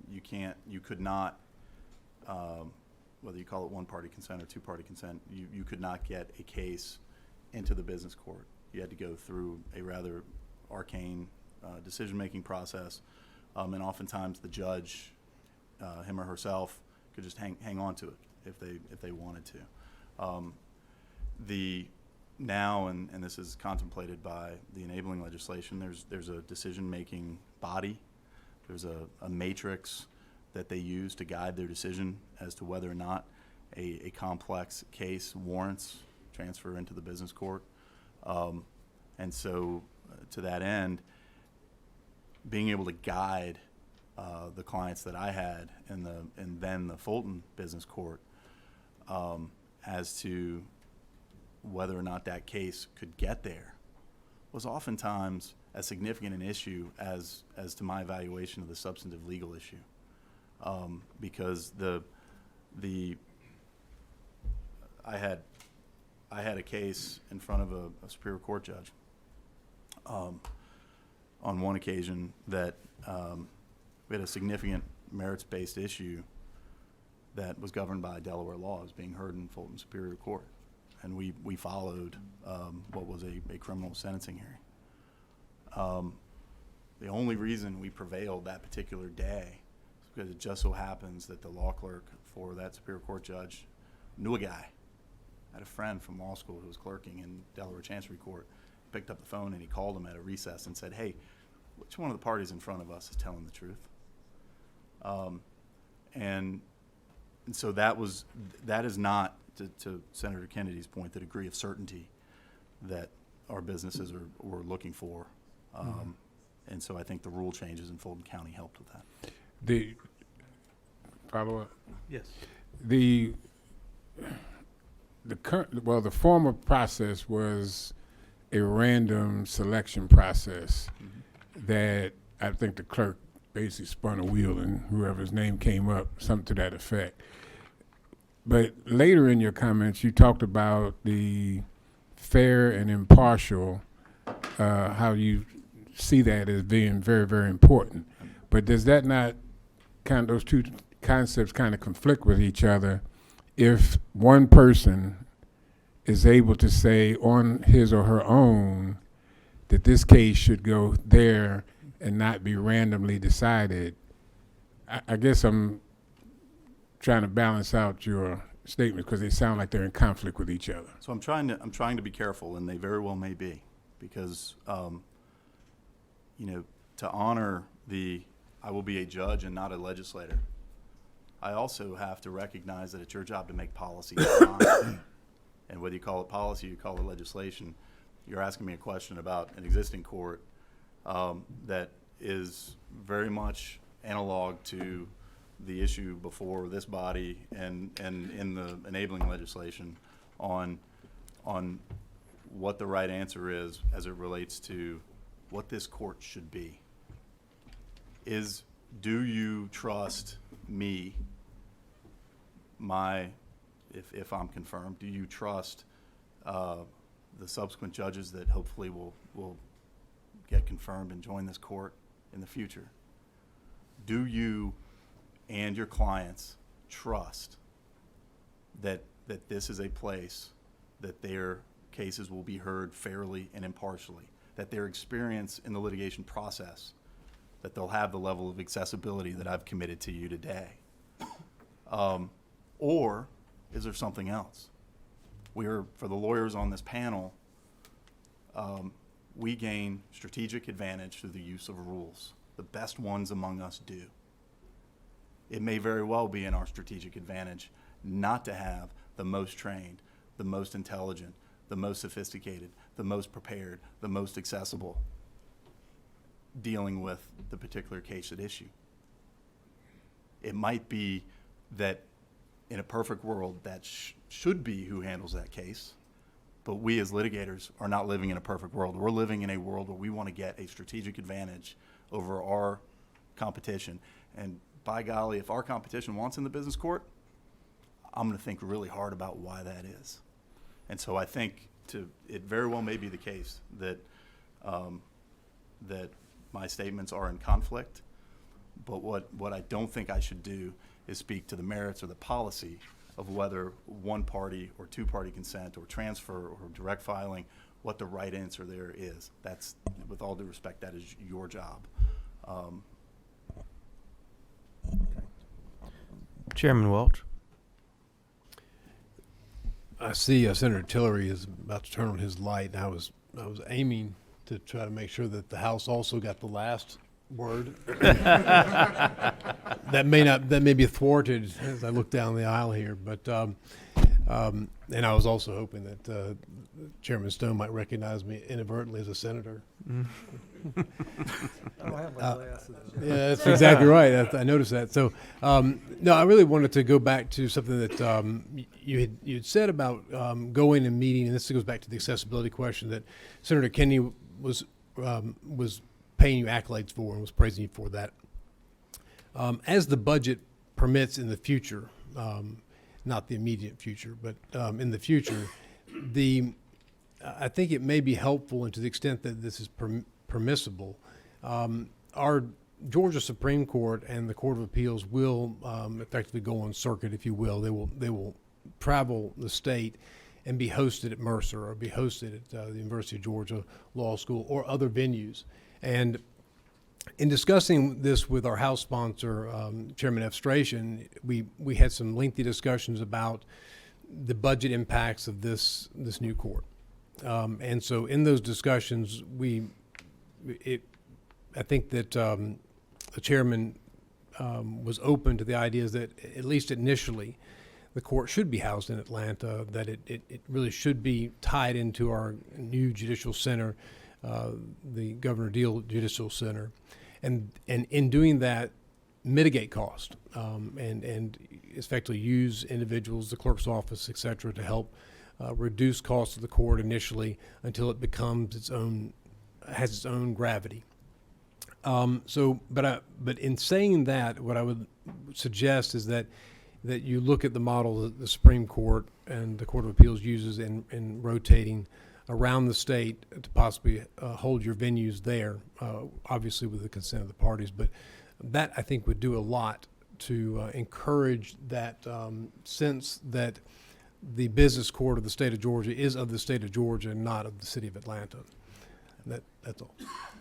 you could not, whether you call it one-party consent or two-party consent, you could not get a case into the business court. You had to go through a rather arcane decision-making process. And oftentimes the judge, him or herself, could just hang on to it if they wanted to. Now, and this is contemplated by the enabling legislation, there's a decision-making body. There's a matrix that they use to guide their decision as to whether or not a complex case warrants transfer into the business court. And so to that end, being able to guide the clients that I had in then the Fulton Business Court as to whether or not that case could get there was oftentimes as significant an issue as to my evaluation of the substantive legal issue, because I had a case in front of a Superior Court judge on one occasion that we had a significant merits-based issue that was governed by Delaware law. It was being heard in Fulton Superior Court, and we followed what was a criminal sentencing hearing. The only reason we prevailed that particular day is because it just so happens that the law clerk for that Superior Court judge knew a guy. I had a friend from law school who was clerking in Delaware Chancery Court. He picked up the phone and he called him at a recess and said, "Hey, which one of the parties in front of us is telling the truth?" And so that is not, to Senator Kennedy's point, the degree of certainty that our businesses were looking for. And so I think the rule changes in Fulton County helped with that. The follow-up? Yes. The former process was a random selection process that I think the clerk basically spun a wheel and whoever's name came up, something to that effect. But later in your comments, you talked about the fair and impartial, how you see that as being very, very important. But does that not those two concepts kind of conflict with each other if one person is able to say on his or her own that this case should go there and not be randomly decided? I guess I'm trying to balance out your statements because they sound like they're in conflict with each other. So I'm trying to be careful, and they very well may be, because to honor I will be a judge and not a legislator, I also have to recognize that it's your job to make policy. And whether you call it policy, you call it legislation, you're asking me a question about an existing court that is very much analog to the issue before this body and in the enabling legislation on what the right answer is as it relates to what this court should be. Do you trust me, if I'm confirmed, do you trust the subsequent judges that hopefully will get confirmed and join this court in the future? Do you and your clients trust that this is a place that their cases will be heard fairly and impartially, that their experience in the litigation process, that they'll have the level of accessibility that I've committed to you today? Or is there something else? For the lawyers on this panel, we gain strategic advantage through the use of rules. The best ones among us do. It may very well be in our strategic advantage not to have the most trained, the most intelligent, the most sophisticated, the most prepared, the most accessible dealing with the particular case at issue. It might be that in a perfect world that should be who handles that case, but we as litigators are not living in a perfect world. We're living in a world where we want to get a strategic advantage over our competition. And by golly, if our competition wants in the business court, I'm going to think really hard about why that is. And so I think it very well may be the case that that my statements are in conflict, but what I don't think I should do is speak to the merits or the policy of whether one party or two party consent or transfer or direct filing, what the right answer there is. That's, with all due respect, that is your job. Chairman Welch. I see Senator Tillery is about to turn on his light, and I was aiming to try to make sure that the House also got the last word. That may be thwarted as I look down the aisle here, but and I was also hoping that Chairman Stone might recognize me inadvertently as a senator. I don't have my glasses. Yeah, that's exactly right. I noticed that. So, no, I really wanted to go back to something that you'd said about going and meeting, and this goes back to the accessibility question that Senator Kennedy was paying you accolades for and was praising you for that. As the budget permits in the future, not the immediate future, but in the future, I think it may be helpful, and to the extent that this is permissible, our Georgia Supreme Court and the Court of Appeals will effectively go on circuit, if you will. They will travel the state and be hosted at Mercer or be hosted at the University of Georgia Law School or other venues. And in discussing this with our House sponsor, Chairman F. Strachan, we had some lengthy discussions about the budget impacts of this new court. And so in those discussions, I think that the chairman was open to the ideas that, at least initially, the court should be housed in Atlanta, that it really should be tied into our new judicial center, the Governor Deal Judicial Center. And in doing that, mitigate cost and effectively use individuals, the clerk's office, et cetera, to help reduce costs of the court initially until it becomes has its own gravity. But in saying that, what I would suggest is that you look at the model that the Supreme Court and the Court of Appeals uses in rotating around the state to possibly hold your venues there, obviously with the consent of the parties. But that, I think, would do a lot to encourage that sense that the business court of the state of Georgia is of the state of Georgia and not of the city of Atlanta. That's all.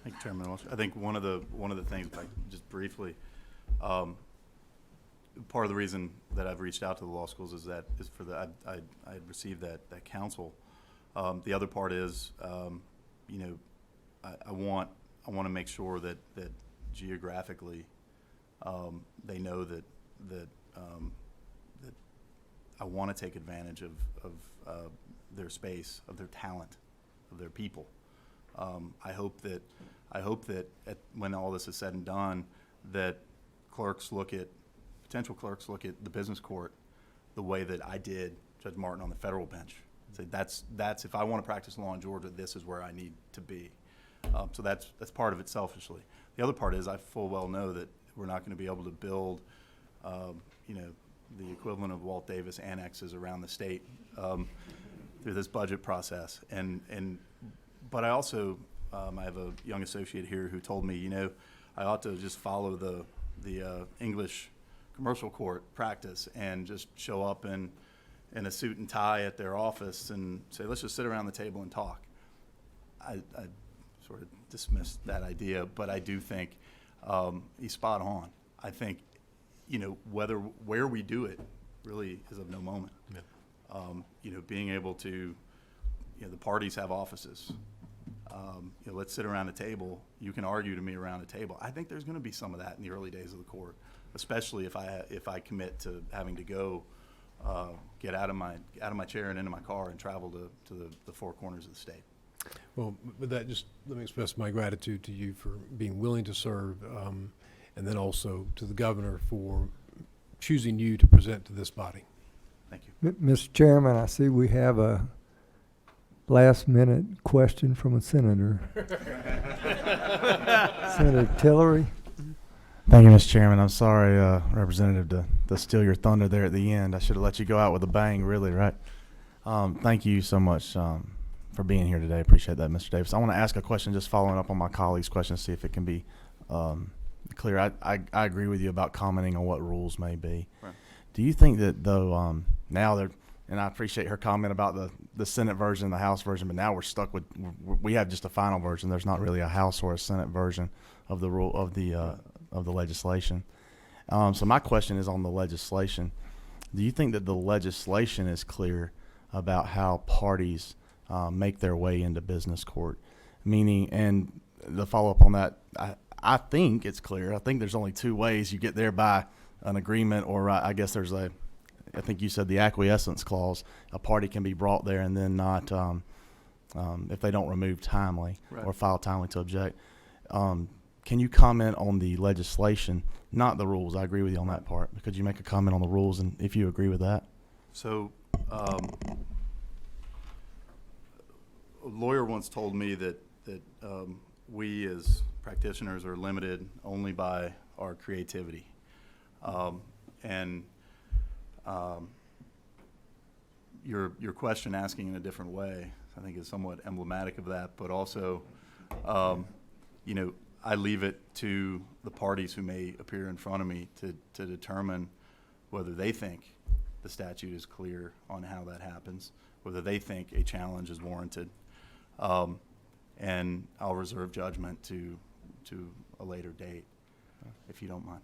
Thank you, Chairman Walsh. I think one of the things, just briefly, part of the reason that I've reached out to the law schools is I had received that counsel. The other part is, I want I want to make sure that geographically they know that that I want to take advantage of their space, of their talent, of their people. I hope that when all this is said and done, that potential clerks look at the business court the way that I did Judge Martin on the federal bench. Say that's if I want to practice law in Georgia, this is where I need to be. So that's part of it selfishly. The other part is I full well know that we're not going to be able to build, the equivalent of Walt Davis annexes around the state through this budget process. But I also I have a young associate here who told me, I ought to just follow the English commercial court practice and just show up in a suit and tie at their office and say, let's just sit around the table and talk. I sort of dismissed that idea, but I do think he's spot on. I think, where we do it really is of no moment. Yeah. Being able to, the parties have offices. Let's sit around a table. You can argue to me around a table. I think there's going to be some of that in the early days of the court, especially if I commit to having to go get out of my chair and into my car and travel to the four corners of the state. Well, with that, just let me express my gratitude to you for being willing to serve, and then also to the governor for choosing you to present to this body. Thank you. Mr. Chairman, I see we have a last-minute question from a senator. Senator Tillery. Thank you, Mr. Chairman. I'm sorry, Representative, to steal your thunder there at the end. I should have let you go out with a bang, really, right? Thank you so much for being here today. Appreciate that, Mr. Davis. I want to ask a question, just following up on my colleague's question, see if it can be clear. I agree with you about commenting on what rules may be. Right. Do you think that, though, now they're, and I appreciate her comment about the Senate version, the House version, but now we're stuck with, we have just a final version. There's not really a House or a Senate version of the rule of the legislation. So my question is on the legislation. Do you think that the legislation is clear about how parties make their way into business court? Meaning, and the follow-up on that, I think it's clear. I think there's only two ways you get there: by an agreement, or I guess there's I think you said the acquiescence clause. A party can be brought there and then not, if they don't remove timely, right, or file timely to object. Can you comment on the legislation, not the rules? I agree with you on that part. Could you make a comment on the rules, and if you agree with that? So, a lawyer once told me that we as practitioners are limited only by our creativity, your question asking in a different way, I think, is somewhat emblematic of that. But also, I leave it to the parties who may appear in front of me to determine whether they think the statute is clear on how that happens, whether they think a challenge is warranted. And I'll reserve judgment to a later date, if you don't mind.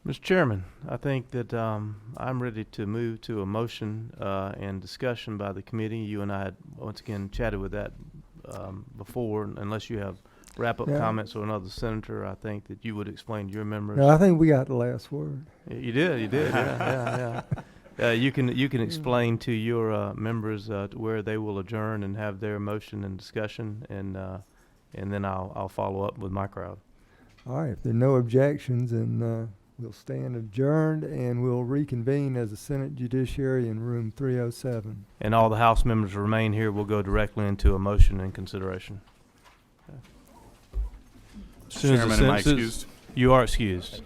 Mr. Chairman, I think that I'm ready to move to a motion and discussion by the committee. You and I had once again chatted with that before. Unless you have wrap-up comments or another senator, I think that you would explain to your members. No, I think we got the last word. You did, yeah. You can explain to your members where they will adjourn and have their motion and discussion, and then I'll follow up with my crowd. All right, if there are no objections, and we'll stand adjourned, and we'll reconvene as the Senate Judiciary in room 307. And all the House members remain here. We'll go directly into a motion and consideration. Mr. Chairman, am I excused? You are excused.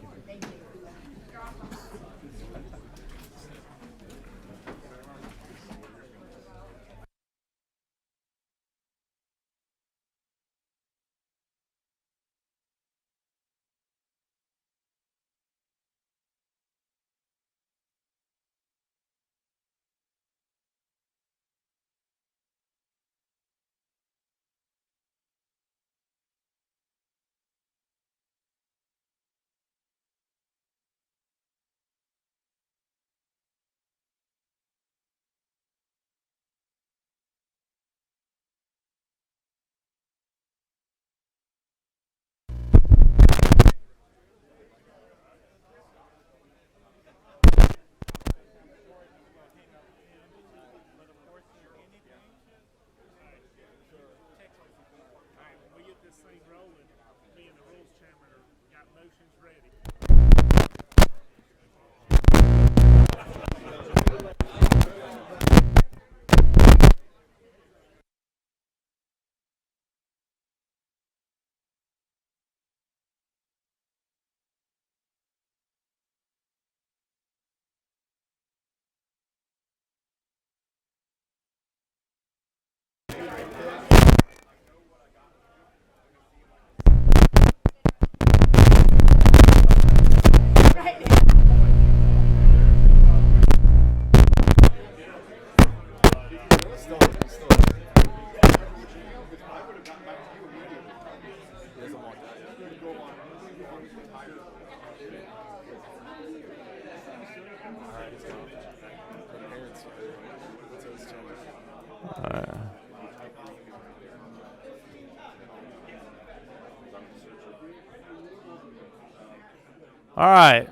All right.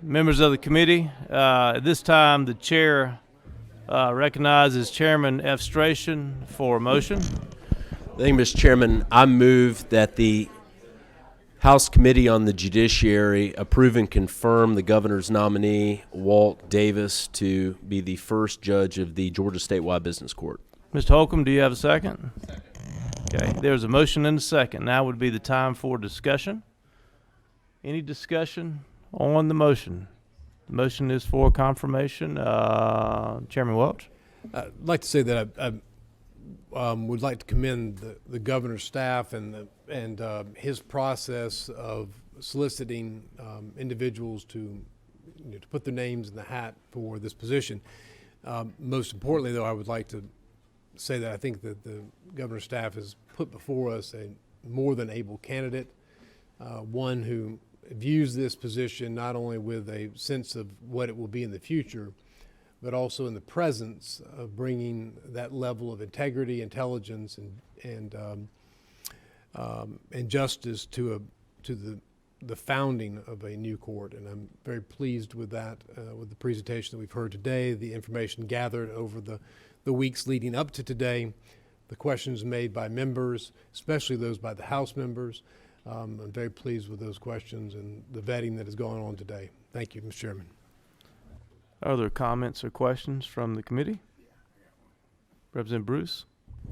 Members of the committee, at this time, the chair recognizes Chairman F. Stration for a motion. Thank you, Mr. Chairman. I move that the House Committee on the Judiciary approve and confirm the governor's nominee, Walt Davis, to be the first judge of the Georgia Statewide Business Court. Mr. Holcomb, do you have a second? Okay, there's a motion and a second. Now would be the time for discussion. Any discussion on the motion? The motion is for confirmation. Chairman Welch? I'd like to say that I would like to commend the governor's staff and his process of soliciting individuals to put their names in the hat for this position. Most importantly, though, I would like to say that I think that the governor's staff has put before us a more than able candidate, one who views this position not only with a sense of what it will be in the future, but also in the presence of bringing that level of integrity, intelligence, and justice to the founding of a new court. And I'm very pleased with that, with the presentation that we've heard today, the information gathered over the weeks leading up to today, the questions made by members, especially those by the House members. I'm very pleased with those questions and the vetting that is going on today. Thank you, Mr. Chairman. Other comments or questions from the committee? Representative Bruce?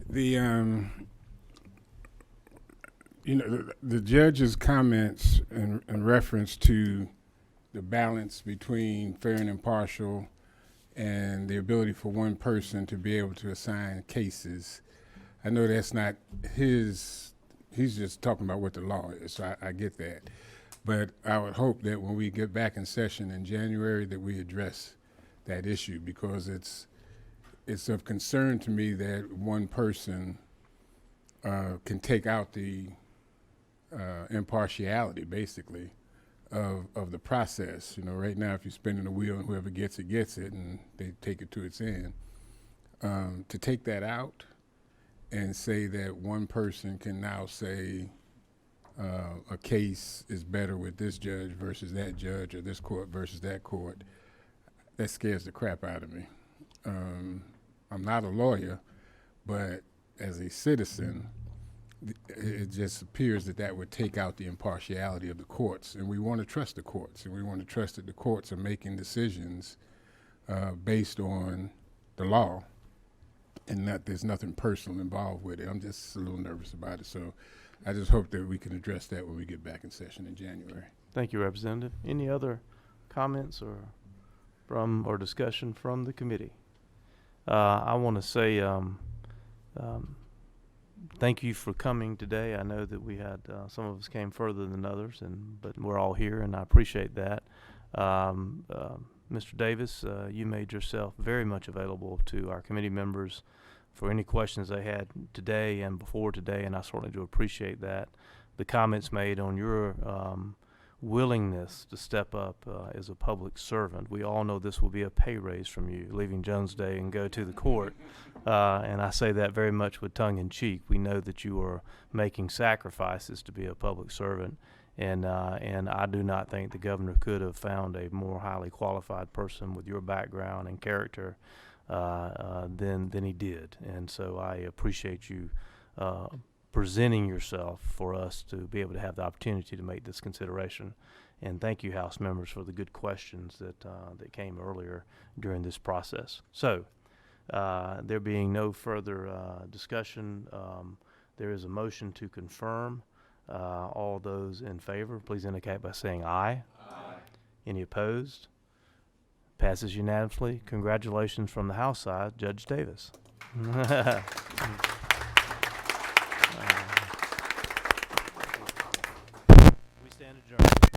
The the judge's comments in reference to the balance between fair and impartial and the ability for one person to be able to assign cases. I know that's not his, he's just talking about what the law is, so I get that. But I would hope that when we get back in session in January that we address that issue, because it's of concern to me that one person can take out the impartiality, basically, of the process. You know, right now, if you're spinning the wheel and whoever gets it, and they take it to its end. To take that out and say that one person can now say a case is better with this judge versus that judge, or this court versus that court, that scares the crap out of me. I'm not a lawyer, but as a citizen, it just appears that would take out the impartiality of the courts, and we want to trust the courts, and we want to trust that the courts are making decisions based on the law, and that there's nothing personal involved with it. I'm just a little nervous about it, so I just hope that we can address that when we get back in session in January. Thank you, Representative. Any other comments or discussion from the committee? I want to say thank you for coming today. I know that we had some of us came further than others, but we're all here, and I appreciate that. Mr. Davis, you made yourself very much available to our committee members for any questions they had today and before today, and I certainly do appreciate that. The comments made on your willingness to step up as a public servant. We all know this will be a pay raise from you, leaving Jones Day and go to the court. And I say that very much with tongue in cheek. We know that you are making sacrifices to be a public servant, and I do not think the governor could have found a more highly qualified person with your background and character than he did. And so I appreciate you presenting yourself for us to be able to have the opportunity to make this consideration. And thank you, House members, for the good questions that came earlier during this process. So, there being no further discussion, there is a motion to confirm. All those in favor, please indicate by saying aye. Aye. Any opposed? Passes unanimously. Congratulations from the House side, Judge Davis. We stand adjourned.